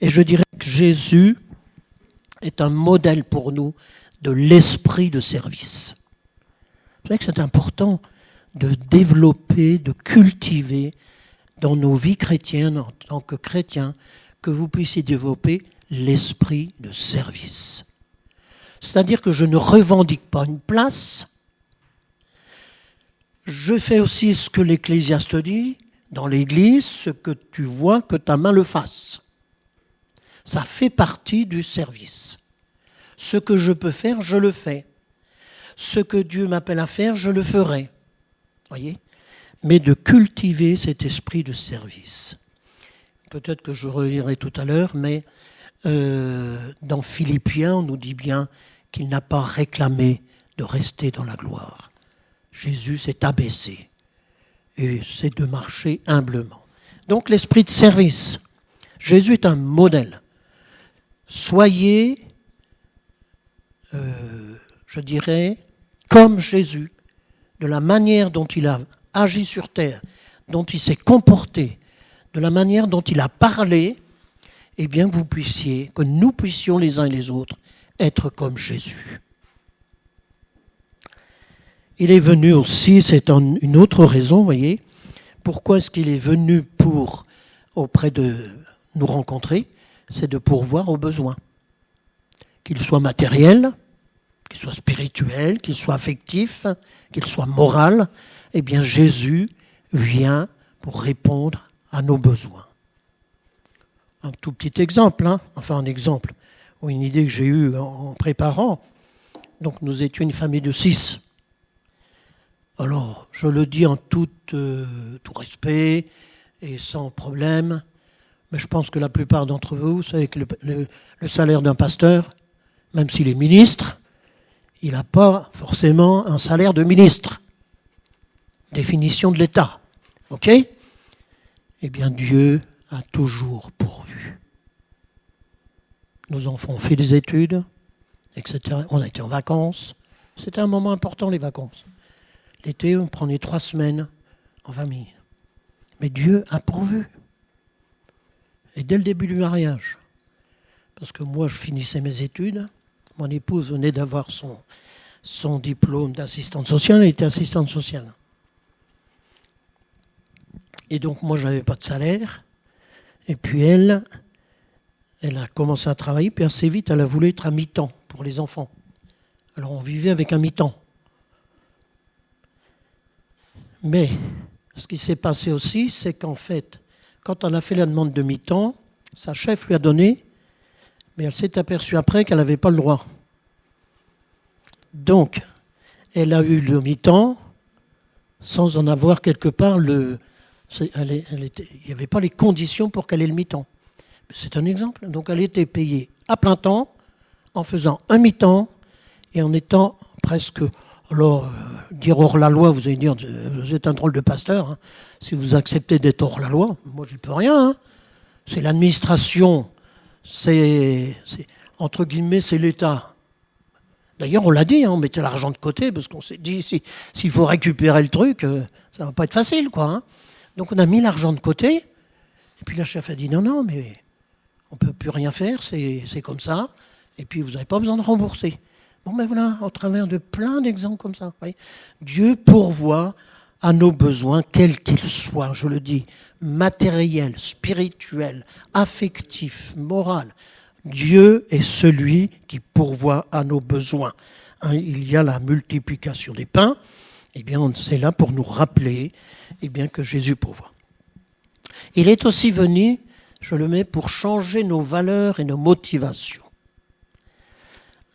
Et je dirais que Jésus est un modèle pour nous de l'esprit de service. Vous savez que c'est important de développer, de cultiver dans nos vies chrétiennes, en tant que chrétiens, que vous puissiez développer l'esprit de service. C'est-à-dire que je ne revendique pas une place. Je fais aussi ce que l'Ecclésiaste dit, dans l'Église, ce que tu vois, que ta main le fasse. Ça fait partie du service. Ce que je peux faire, je le fais. Ce que Dieu m'appelle à faire, je le ferai. Voyez ? Mais de cultiver cet esprit de service. Peut-être que je relirai tout à l'heure, mais dans Philippiens, on nous dit bien qu'il n'a pas réclamé de rester dans la gloire. Jésus s'est abaissé et c'est de marcher humblement. Donc l'esprit de service. Jésus est un modèle. Soyez, je dirais, comme Jésus, de la manière dont il a agi sur terre, dont il s'est comporté, de la manière dont il a parlé, eh bien que nous puissions les uns et les autres être comme Jésus. Il est venu aussi, c'est une autre raison, vous voyez, pourquoi est-ce qu'il est venu auprès de nous rencontrer, c'est de pourvoir aux besoins. Qu'ils soient matériels, qu'ils soient spirituels, qu'ils soient affectifs, qu'ils soient moraux, eh bien Jésus vient pour répondre à nos besoins. Un tout petit exemple, un exemple, ou une idée que j'ai eue en préparant. Donc nous étions une famille de 6. Alors, je le dis en tout respect et sans problème, mais je pense que la plupart d'entre vous savez que le salaire d'un pasteur, même s'il est ministre, il n'a pas forcément un salaire de ministre. Définition de l'État. OK ? Eh bien, Dieu a toujours pourvu. Nos enfants ont fait des études, etc. On a été en vacances. C'était un moment important, les vacances. L'été, on prenait 3 semaines en famille. Mais Dieu a pourvu. Et dès le début du mariage, parce que moi, je finissais mes études, mon épouse venait d'avoir son diplôme d'assistante sociale, elle était assistante sociale. Et donc, moi, je n'avais pas de salaire. Et puis, elle a commencé à travailler, puis assez vite, elle a voulu être à mi-temps pour les enfants. Alors, on vivait avec un mi-temps. Mais ce qui s'est passé aussi, c'est qu'en fait, quand on a fait la demande de mi-temps, sa chef lui a donné, mais elle s'est aperçue après qu'elle n'avait pas le droit. Donc, elle a eu le mi-temps sans en avoir quelque part il n'y avait pas les conditions pour qu'elle ait le mi-temps. Mais c'est un exemple. Donc, elle était payée à plein temps, en faisant un mi-temps et en étant presque... Alors, dire hors la loi, vous allez dire, vous êtes un drôle de pasteur. Si vous acceptez d'être hors la loi, moi, j'y peux rien. C'est l'administration, entre guillemets, c'est l'État. D'ailleurs, on l'a dit, on mettait l'argent de côté, parce qu'on s'est dit, s'il faut récupérer le truc, ça va pas être facile, quoi. Donc, on a mis l'argent de côté, et puis la chef a dit, non, mais on peut plus rien faire, c'est comme ça, et puis vous n'avez pas besoin de rembourser. Bon, ben voilà, au travers de plein d'exemples comme ça. Voyez, Dieu pourvoit à nos besoins, quels qu'ils soient, je le dis, matériels, spirituels, affectifs, moraux. Dieu est celui qui pourvoit à nos besoins. Il y a la multiplication des pains, eh bien, c'est là pour nous rappeler que Jésus pourvoit. Il est aussi venu, je le mets, pour changer nos valeurs et nos motivations.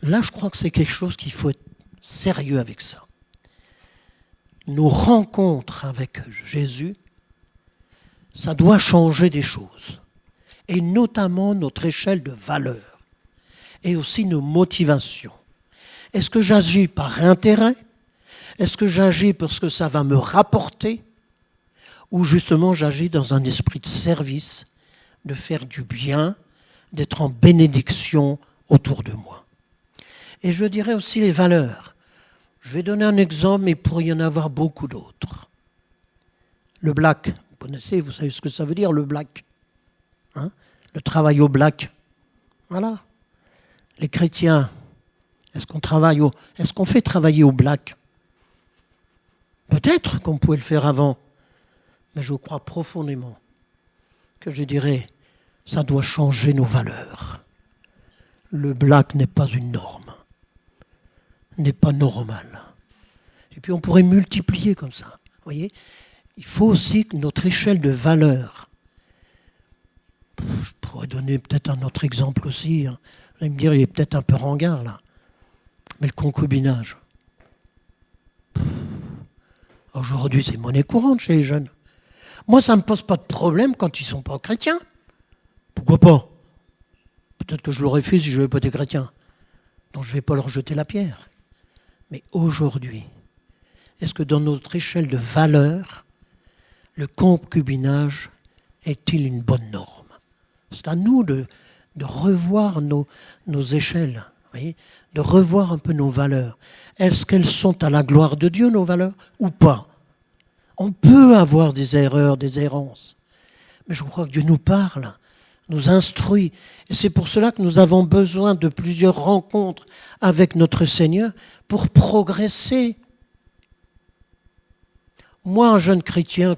Là, je crois que c'est quelque chose qu'il faut être sérieux avec ça. Nos rencontres avec Jésus, ça doit changer des choses. Et notamment notre échelle de valeur. Et aussi nos motivations. Est-ce que j'agis par intérêt ? Est-ce que j'agis parce que ça va me rapporter ? Ou justement j'agis dans un esprit de service, de faire du bien, d'être en bénédiction autour de moi ? Et je dirais aussi les valeurs. Je vais donner un exemple, mais il pourrait y en avoir beaucoup d'autres. Le black, vous connaissez, vous savez ce que ça veut dire, le black. Le travail au black. Voilà. Les chrétiens, est-ce qu'on fait travailler au black ? Peut-être qu'on pouvait le faire avant, mais je crois profondément que je dirais, ça doit changer nos valeurs. Le black n'est pas une norme. N'est pas normal. Et puis on pourrait multiplier comme ça. Vous voyez ? Il faut aussi que notre échelle de valeur, je pourrais donner peut-être un autre exemple aussi, vous allez me dire, il est peut-être un peu ringard là, mais le concubinage. Aujourd'hui, c'est monnaie courante chez les jeunes. Moi, ça ne me pose pas de problème quand ils ne sont pas chrétiens. Pourquoi pas ? Peut-être que je l'aurais fait si je n'avais pas été chrétien. Donc je ne vais pas leur jeter la pierre. Mais aujourd'hui, est-ce que dans notre échelle de valeur, le concubinage est-il une bonne norme ? C'est à nous de revoir nos échelles, voyez, de revoir un peu nos valeurs. Est-ce qu'elles sont à la gloire de Dieu, nos valeurs, ou pas ? On peut avoir des erreurs, des errances, mais je crois que Dieu nous parle nous instruit. Et c'est pour cela que nous avons besoin de plusieurs rencontres avec notre Seigneur pour progresser. Moi, un jeune chrétien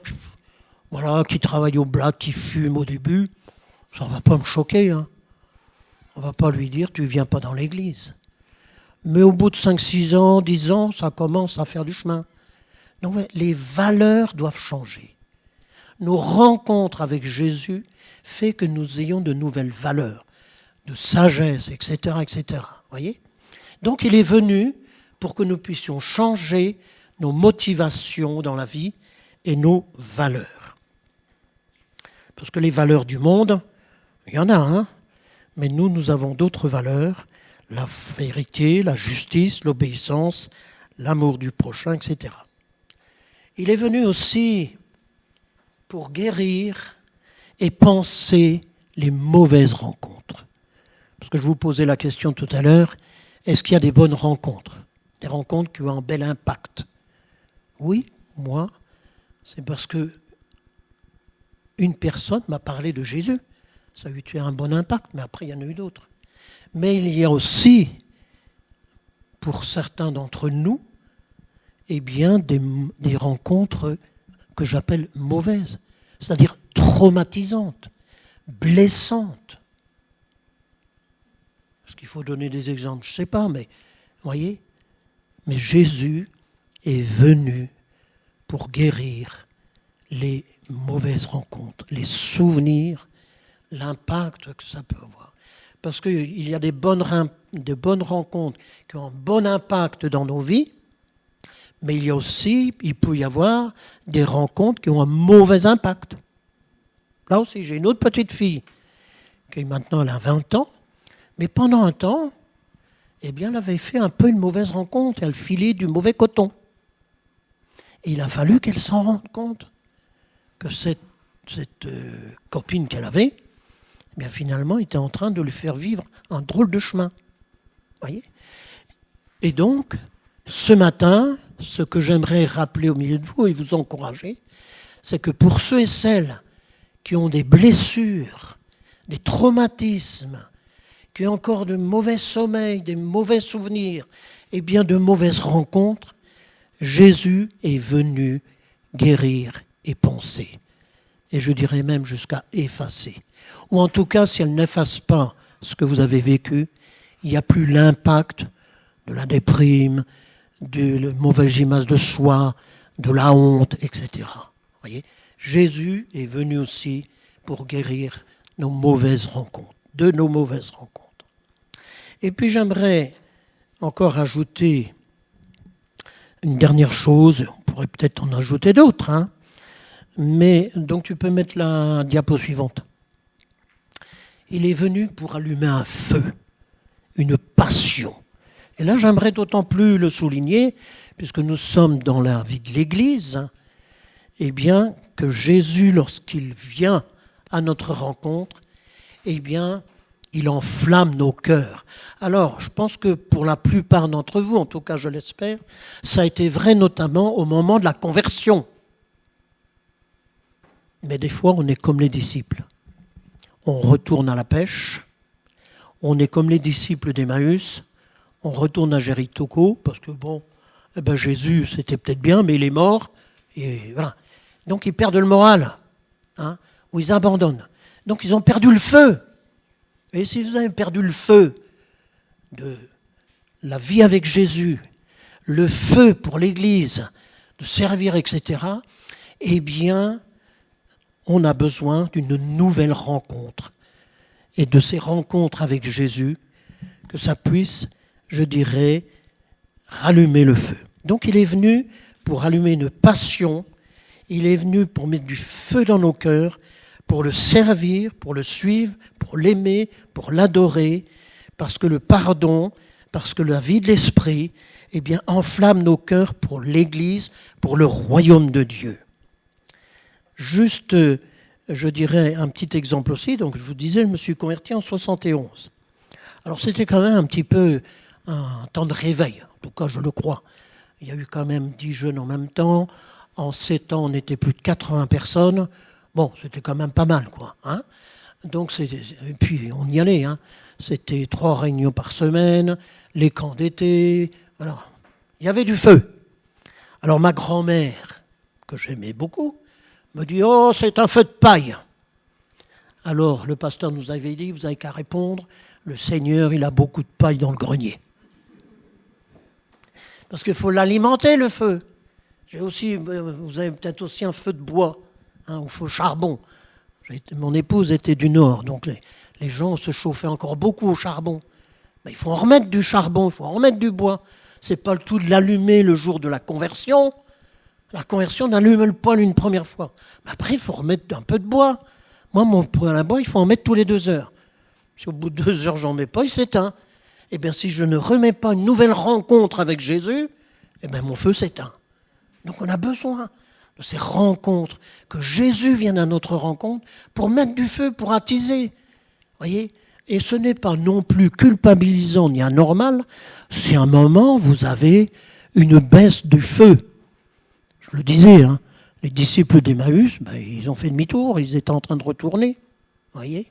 qui travaille au black, qui fume au début, ça ne va pas me choquer. On ne va pas lui dire « tu ne viens pas dans l'église ». Mais au bout de 5, 6 ans, 10 ans, ça commence à faire du chemin. Donc les valeurs doivent changer. Nos rencontres avec Jésus font que nous ayons de nouvelles valeurs, de sagesse, etc. etc. Voyez ? Donc il est venu pour que nous puissions changer nos motivations dans la vie et nos valeurs. Parce que les valeurs du monde, il y en a, mais nous avons d'autres valeurs, la vérité, la justice, l'obéissance, l'amour du prochain, etc. Il est venu aussi pour guérir et penser les mauvaises rencontres. Parce que je vous posais la question tout à l'heure, est-ce qu'il y a des bonnes rencontres ? Des rencontres qui ont un bel impact ? Oui, moi, c'est parce que une personne m'a parlé de Jésus. Ça a eu un bon impact, mais après il y en a eu d'autres. Mais il y a aussi, pour certains d'entre nous, des rencontres que j'appelle mauvaises, c'est-à-dire traumatisantes, blessantes. Est-ce qu'il faut donner des exemples ? Je ne sais pas, mais voyez. Mais Jésus est venu pour guérir les mauvaises rencontres, les souvenirs, l'impact que ça peut avoir. Parce qu'il y a de bonnes rencontres qui ont un bon impact dans nos vies, mais il peut y avoir des rencontres qui ont un mauvais impact. Là aussi, j'ai une autre petite fille qui maintenant elle a 20 ans, mais pendant un temps, elle avait fait un peu une mauvaise rencontre, elle filait du mauvais coton. Et il a fallu qu'elle s'en rende compte que cette copine qu'elle avait, finalement, était en train de lui faire vivre un drôle de chemin. Voyez ? Et donc, ce matin, ce que j'aimerais rappeler au milieu de vous et vous encourager, c'est que pour ceux et celles qui ont des blessures, des traumatismes, qui ont encore de mauvais sommeils, des mauvais souvenirs, de mauvaises rencontres, Jésus est venu guérir et penser. Et je dirais même jusqu'à effacer. Ou en tout cas, si elle n'efface pas ce que vous avez vécu, il n'y a plus l'impact de la déprime, de la mauvaise image de soi, de la honte, etc. Voyez ? Jésus est venu aussi pour guérir nos mauvaises rencontres, de nos mauvaises rencontres. Et puis j'aimerais encore ajouter une dernière chose, on pourrait peut-être en ajouter d'autres, mais donc tu peux mettre la diapo suivante. Il est venu pour allumer un feu, une passion. Et là, j'aimerais d'autant plus le souligner, puisque nous sommes dans la vie de l'Église, que Jésus, lorsqu'il vient à notre rencontre, il enflamme nos cœurs. Alors, je pense que pour la plupart d'entre vous, en tout cas je l'espère, ça a été vrai notamment au moment de la conversion. Mais des fois, on est comme les disciples. On retourne à la pêche, on est comme les disciples d'Emmaüs, on retourne à Jéricho, parce que Jésus, c'était peut-être bien, mais il est mort, et voilà. Donc ils perdent le moral, ou ils abandonnent. Donc ils ont perdu le feu. Et si vous avez perdu le feu de la vie avec Jésus, le feu pour l'Église, de servir, etc., on a besoin d'une nouvelle rencontre. Et de ces rencontres avec Jésus, que ça puisse, je dirais, rallumer le feu. Donc il est venu pour allumer une passion, il est venu pour mettre du feu dans nos cœurs, pour le servir, pour le suivre, pour l'aimer, pour l'adorer, parce que le pardon, parce que la vie de l'esprit, enflamme nos cœurs pour l'Église, pour le royaume de Dieu. Juste, je dirais un petit exemple aussi. Donc, je vous disais, je me suis converti en 71. Alors, c'était quand même un petit peu un temps de réveil. En tout cas, je le crois. Il y a eu quand même 10 jeunes en même temps. En 7 ans, on était plus de 80 personnes. Bon, c'était quand même pas mal, quoi. Donc, et puis on y allait, hein. C'était 3 réunions par semaine, les camps d'été, voilà. Il y avait du feu. Alors ma grand-mère, que j'aimais beaucoup, me dit « Oh, c'est un feu de paille !» Alors le pasteur nous avait dit « Vous n'avez qu'à répondre, le Seigneur, il a beaucoup de paille dans le grenier. » Parce qu'il faut l'alimenter, le feu. Vous avez peut-être aussi un feu de bois, hein, ou feu charbon. Mon épouse était du Nord, donc les gens se chauffaient encore beaucoup au charbon. Mais il faut en remettre du charbon, il faut en remettre du bois. C'est pas le tout de l'allumer le jour de la conversion. La conversion, on allume le poêle une première fois. Mais après, il faut remettre un peu de bois. Moi, mon poêle à bois, il faut en mettre tous les 2 heures. Si au bout de 2 heures, j'en mets pas, il s'éteint. Eh bien, si je ne remets pas une nouvelle rencontre avec Jésus, eh bien, mon feu s'éteint. Donc, on a besoin de ces rencontres, que Jésus vienne à notre rencontre pour mettre du feu, pour attiser. Voyez ? Et ce n'est pas non plus culpabilisant ni anormal si à un moment vous avez une baisse du feu. Je le disais, hein, les disciples d'Emmaüs, ils ont fait demi-tour, ils étaient en train de retourner. Voyez ?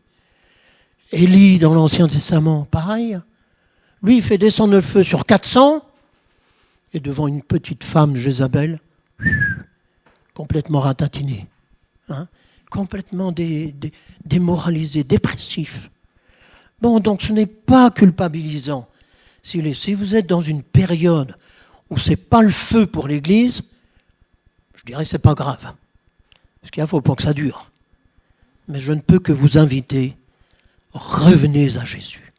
Élie, dans l'Ancien Testament, pareil. Lui, il fait descendre le feu sur 400, et devant une petite femme, Jézabel, complètement ratatinée, hein, complètement démoralisé, dépressif. Bon, donc ce n'est pas culpabilisant. Si vous êtes dans une période où ce n'est pas le feu pour l'Église, je dirais que ce n'est pas grave. Parce qu'il faut pas que ça dure. Mais je ne peux que vous inviter, revenez à Jésus.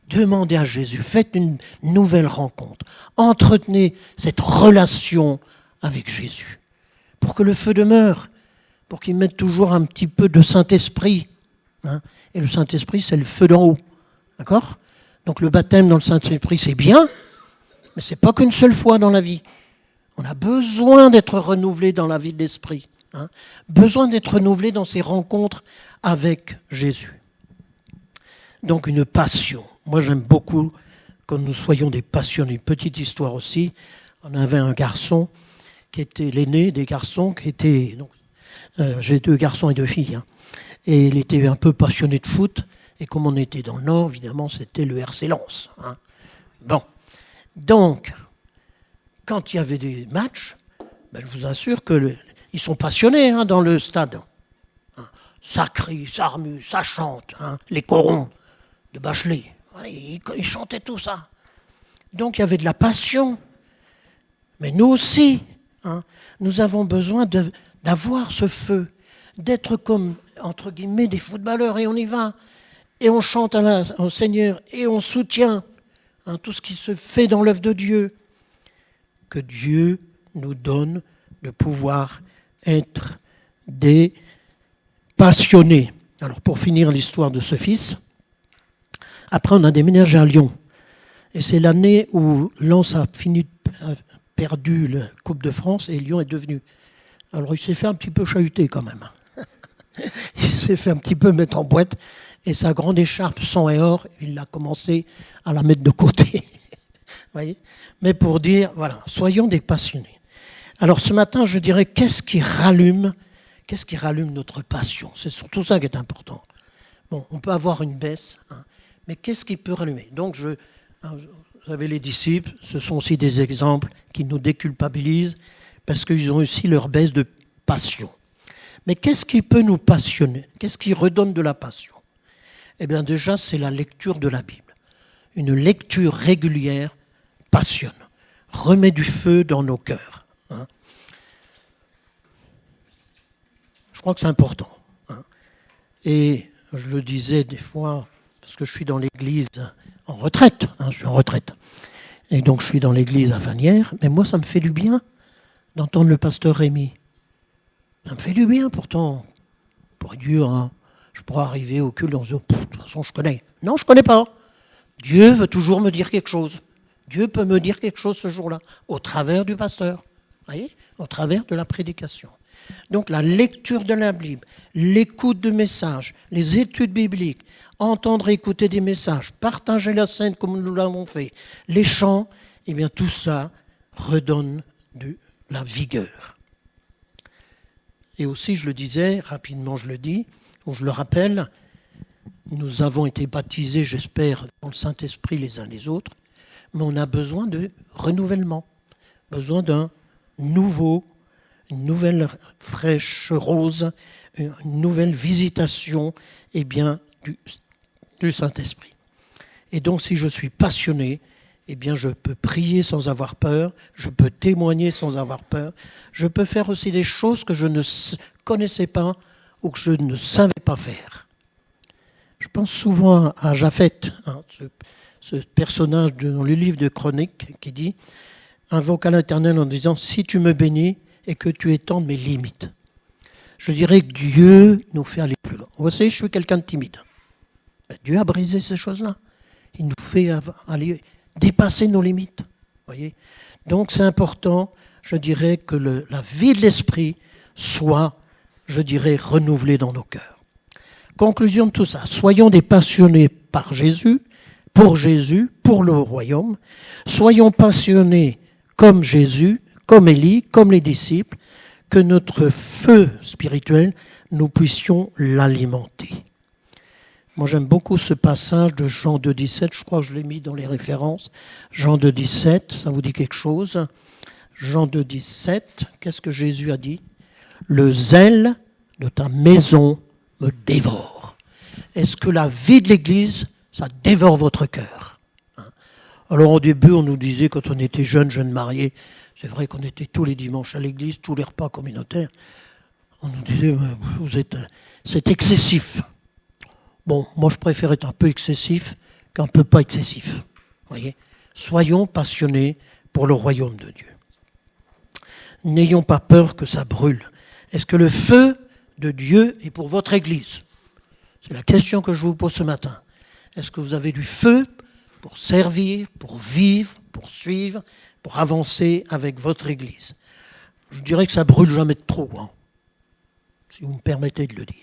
Demandez à Jésus, faites une nouvelle rencontre. Entretenez cette relation avec Jésus. Pour que le feu demeure, pour qu'il mette toujours un petit peu de Saint-Esprit. Hein. Et le Saint-Esprit, c'est le feu d'en haut. D'accord ? Donc le baptême dans le Saint-Esprit, c'est bien, mais ce n'est pas qu'une seule fois dans la vie. On a besoin d'être renouvelé dans la vie de l'Esprit. Hein. Besoin d'être renouvelé dans ces rencontres avec Jésus. Donc une passion. Moi, j'aime beaucoup que nous soyons des passionnés. Petite histoire aussi. On avait un garçon qui était l'aîné des garçons, qui était... j'ai 2 garçons et 2 filles. Hein. Et il était un peu passionné de foot. Et comme on était dans le Nord, évidemment, c'était le RC Lens. Hein. Bon. Donc, quand il y avait des matchs, je vous assure ils sont passionnés hein, dans le stade. Hein. Ça crie, ça remue, ça chante. Hein. Les corons de Bachelet, ils chantaient tout ça. Donc, il y avait de la passion. Mais nous aussi, hein, nous avons besoin d'avoir ce feu, d'être comme, entre guillemets, des footballeurs, et on y va. Et on chante au Seigneur, et on soutient hein, tout ce qui se fait dans l'œuvre de Dieu. Que Dieu nous donne de pouvoir être des passionnés. Alors pour finir l'histoire de ce fils, après on a déménagé à Lyon. Et c'est l'année où Lens a perdu la Coupe de France et Lyon est devenu. Alors il s'est fait un petit peu chahuter quand même. Il s'est fait un petit peu mettre en boîte. Et sa grande écharpe sang et or, il a commencé à la mettre de côté. Voyez ? Mais pour dire, voilà, soyons des passionnés. Alors ce matin, je dirais, qu'est-ce qui rallume notre passion ? C'est surtout ça qui est important. Bon, on peut avoir une baisse, hein, mais qu'est-ce qui peut rallumer ? Donc, vous savez, les disciples, ce sont aussi des exemples qui nous déculpabilisent parce qu'ils ont aussi leur baisse de passion. Mais qu'est-ce qui peut nous passionner ? Qu'est-ce qui redonne de la passion ? Eh bien déjà, c'est la lecture de la Bible. Une lecture régulière passionne, remet du feu dans nos cœurs. Hein. Je crois que c'est important. Hein. Et je le disais des fois, parce que je suis dans l'église en retraite, hein, je suis en retraite. Et donc je suis dans l'église à Fanières, mais moi ça me fait du bien d'entendre le pasteur Rémy. Ça me fait du bien pourtant. Pour Dieu, hein. Je pourrais arriver au culte en se disant, de toute façon, je connais. Non, je ne connais pas. Dieu veut toujours me dire quelque chose. Dieu peut me dire quelque chose ce jour-là, au travers du pasteur, vous voyez, au travers de la prédication. Donc la lecture de la Bible, l'écoute de messages, les études bibliques, entendre et écouter des messages, partager la scène comme nous l'avons fait, les chants, eh bien tout ça redonne de la vigueur. Et aussi, je le disais, rapidement je le dis, Donc, je le rappelle, nous avons été baptisés, j'espère, dans le Saint-Esprit les uns les autres, mais on a besoin de renouvellement, besoin d'un nouveau, une nouvelle fraîche rose, une nouvelle visitation du Saint-Esprit. Et donc, si je suis passionné, je peux prier sans avoir peur, je peux témoigner sans avoir peur, je peux faire aussi des choses que je ne connaissais pas ou que je ne savais pas faire. Je pense souvent à Japheth, ce personnage dans le livre de Chroniques qui dit « Invoque à l'Éternel en disant « Si tu me bénis et que tu étendes mes limites ». Je dirais que Dieu nous fait aller plus loin. Vous savez, je suis quelqu'un de timide. Dieu a brisé ces choses-là. Il nous fait aller dépasser nos limites. Voyez ? Donc c'est important, je dirais, que la vie de l'esprit soit, je dirais, renouvelée dans nos cœurs. Conclusion de tout ça, soyons des passionnés par Jésus, pour le royaume. Soyons passionnés comme Jésus, comme Élie, comme les disciples, que notre feu spirituel, nous puissions l'alimenter. Moi, j'aime beaucoup ce passage de Jean 2,17. Je crois que je l'ai mis dans les références. Jean 2,17, ça vous dit quelque chose ? Jean 2,17, qu'est-ce que Jésus a dit ? Le zèle de ta maison me dévore. Est-ce que la vie de l'Église, ça dévore votre cœur ? Alors au début, on nous disait, quand on était jeunes mariés, c'est vrai qu'on était tous les dimanches à l'église, tous les repas communautaires, on nous disait, c'est excessif. Bon, moi je préfère être un peu excessif qu'un peu pas excessif. Voyez ? Soyons passionnés pour le royaume de Dieu. N'ayons pas peur que ça brûle. Est-ce que le feu de Dieu est pour votre Église ? C'est la question que je vous pose ce matin. Est-ce que vous avez du feu pour servir, pour vivre, pour suivre, pour avancer avec votre Église ? Je dirais que ça brûle jamais de trop, si vous me permettez de le dire.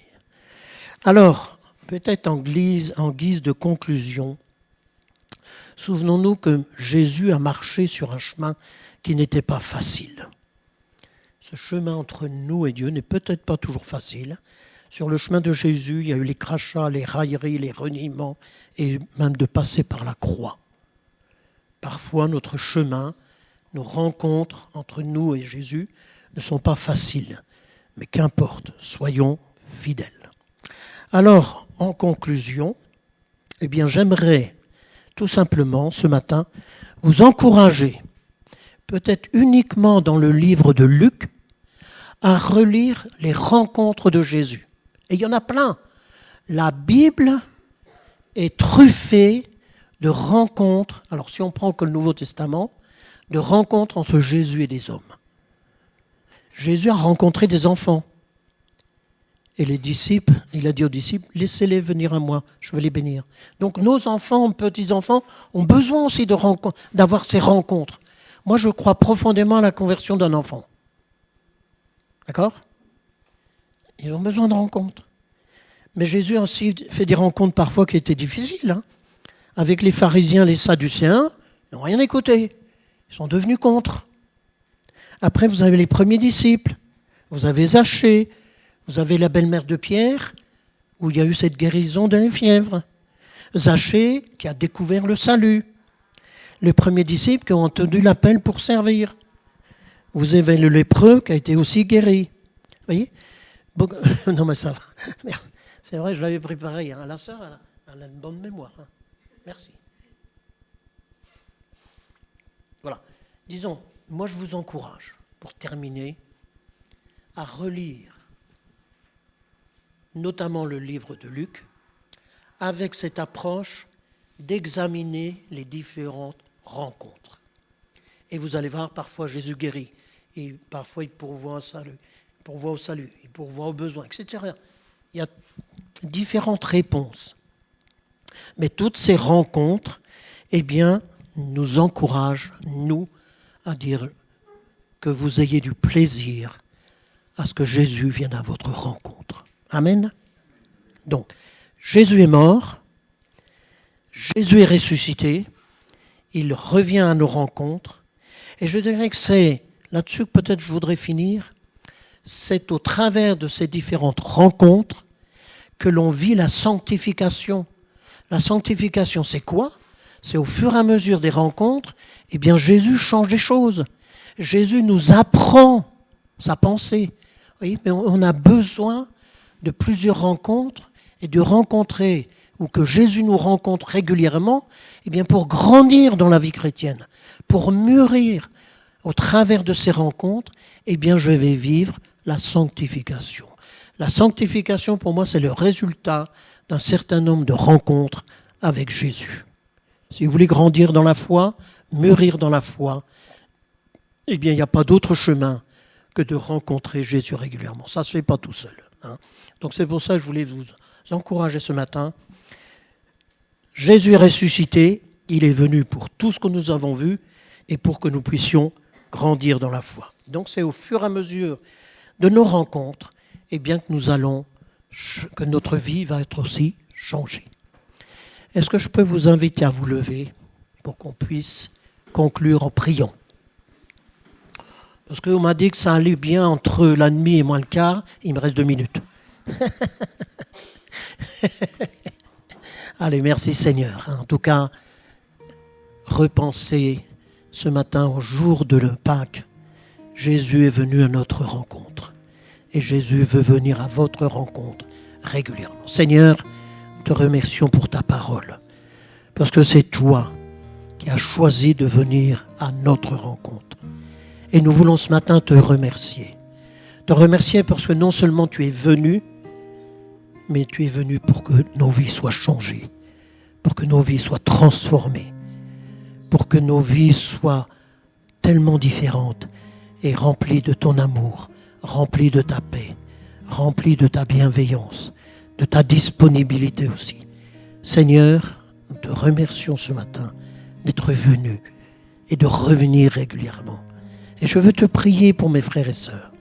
Alors, peut-être en guise de conclusion, souvenons-nous que Jésus a marché sur un chemin qui n'était pas facile. Ce chemin entre nous et Dieu n'est peut-être pas toujours facile. Sur le chemin de Jésus, il y a eu les crachats, les railleries, les reniements, et même de passer par la croix. Parfois, notre chemin, nos rencontres entre nous et Jésus ne sont pas faciles. Mais qu'importe, soyons fidèles. Alors, en conclusion, j'aimerais tout simplement, ce matin, vous encourager, peut-être uniquement dans le livre de Luc, à relire les rencontres de Jésus. Et il y en a plein. La Bible est truffée de rencontres, alors si on prend que le Nouveau Testament, de rencontres entre Jésus et des hommes. Jésus a rencontré des enfants. Et les disciples, il a dit aux disciples, laissez-les venir à moi, je vais les bénir. Donc nos enfants, petits-enfants, ont besoin aussi d'avoir ces rencontres. Moi, je crois profondément à la conversion d'un enfant. D'accord ? Ils ont besoin de rencontres. Mais Jésus a aussi fait des rencontres parfois qui étaient difficiles. Avec les pharisiens, les sadducéens, ils n'ont rien écouté. Ils sont devenus contre. Après, vous avez les premiers disciples. Vous avez Zachée. Vous avez la belle-mère de Pierre, où il y a eu cette guérison de la fièvre. Zachée, qui a découvert le salut. Les premiers disciples qui ont entendu l'appel pour servir. Vous avez le lépreux qui a été aussi guéri. Vous voyez ? Non, mais ça va. C'est vrai, je l'avais préparé. La sœur, elle a une bonne mémoire. Merci. Voilà. Disons, moi je vous encourage, pour terminer, à relire notamment le livre de Luc, avec cette approche d'examiner les différentes rencontres. Et vous allez voir, parfois Jésus guérit, et parfois il pourvoit au salut, il pourvoit aux besoins, etc. Il y a différentes réponses. Mais toutes ces rencontres, nous encouragent, nous, à dire que vous ayez du plaisir à ce que Jésus vienne à votre rencontre. Amen. Donc, Jésus est mort, Jésus est ressuscité, il revient à nos rencontres, et je dirais que c'est, là-dessus peut-être je voudrais finir, c'est au travers de ces différentes rencontres que l'on vit la sanctification. La sanctification, c'est quoi? C'est au fur et à mesure des rencontres, eh bien Jésus change des choses. Jésus nous apprend sa pensée. Oui, mais on a besoin de plusieurs rencontres et de rencontrer, ou que Jésus nous rencontre régulièrement, eh bien pour grandir dans la vie chrétienne, pour mûrir au travers de ces rencontres, eh bien je vais vivre la sanctification. La sanctification, pour moi, c'est le résultat d'un certain nombre de rencontres avec Jésus. Si vous voulez grandir dans la foi, mûrir dans la foi, eh bien, il n'y a pas d'autre chemin que de rencontrer Jésus régulièrement. Ça ne se fait pas tout seul. Donc c'est pour ça que je voulais vous encourager ce matin. Jésus est ressuscité, il est venu pour tout ce que nous avons vu et pour que nous puissions grandir dans la foi. Donc c'est au fur et à mesure de nos rencontres, eh bien, que notre vie va être aussi changée. Est-ce que je peux vous inviter à vous lever pour qu'on puisse conclure en priant? Parce qu'on m'a dit que ça allait bien entre la demi et moins le quart, il me reste 2 minutes. Allez, merci Seigneur. En tout cas, repensez ce matin au jour de la Pâques. Jésus est venu à notre rencontre. Et Jésus veut venir à votre rencontre régulièrement. Seigneur, nous te remercions pour ta parole. Parce que c'est toi qui as choisi de venir à notre rencontre. Et nous voulons ce matin te remercier. Te remercier parce que non seulement tu es venu, mais tu es venu pour que nos vies soient changées, pour que nos vies soient transformées, pour que nos vies soient tellement différentes et remplies de ton amour, remplies de ta paix, remplies de ta bienveillance, de ta disponibilité aussi. Seigneur, nous te remercions ce matin d'être venu et de revenir régulièrement. Et je veux te prier pour mes frères et sœurs,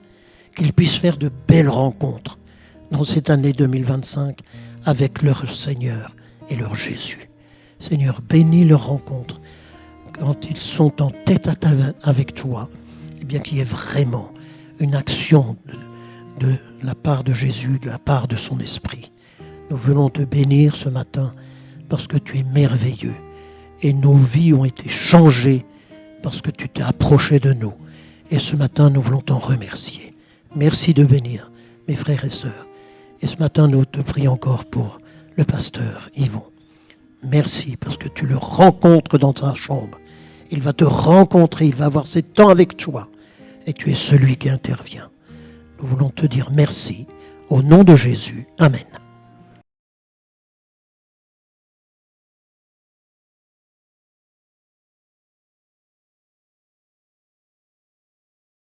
qu'ils puissent faire de belles rencontres dans cette année 2025 avec leur Seigneur et leur Jésus. Seigneur, bénis leurs rencontres quand ils sont en tête à tête avec toi, et bien qu'il y ait vraiment une action de la part de Jésus, de la part de son Esprit. Nous voulons te bénir ce matin parce que tu es merveilleux et nos vies ont été changées parce que tu t'es approché de nous. Et ce matin, nous voulons t'en remercier. Merci de bénir mes frères et sœurs. Et ce matin, nous te prions encore pour le pasteur Yvon. Merci parce que tu le rencontres dans ta chambre. Il va te rencontrer, il va avoir ses temps avec toi. Et tu es celui qui intervient. Nous voulons te dire merci. Au nom de Jésus. Amen.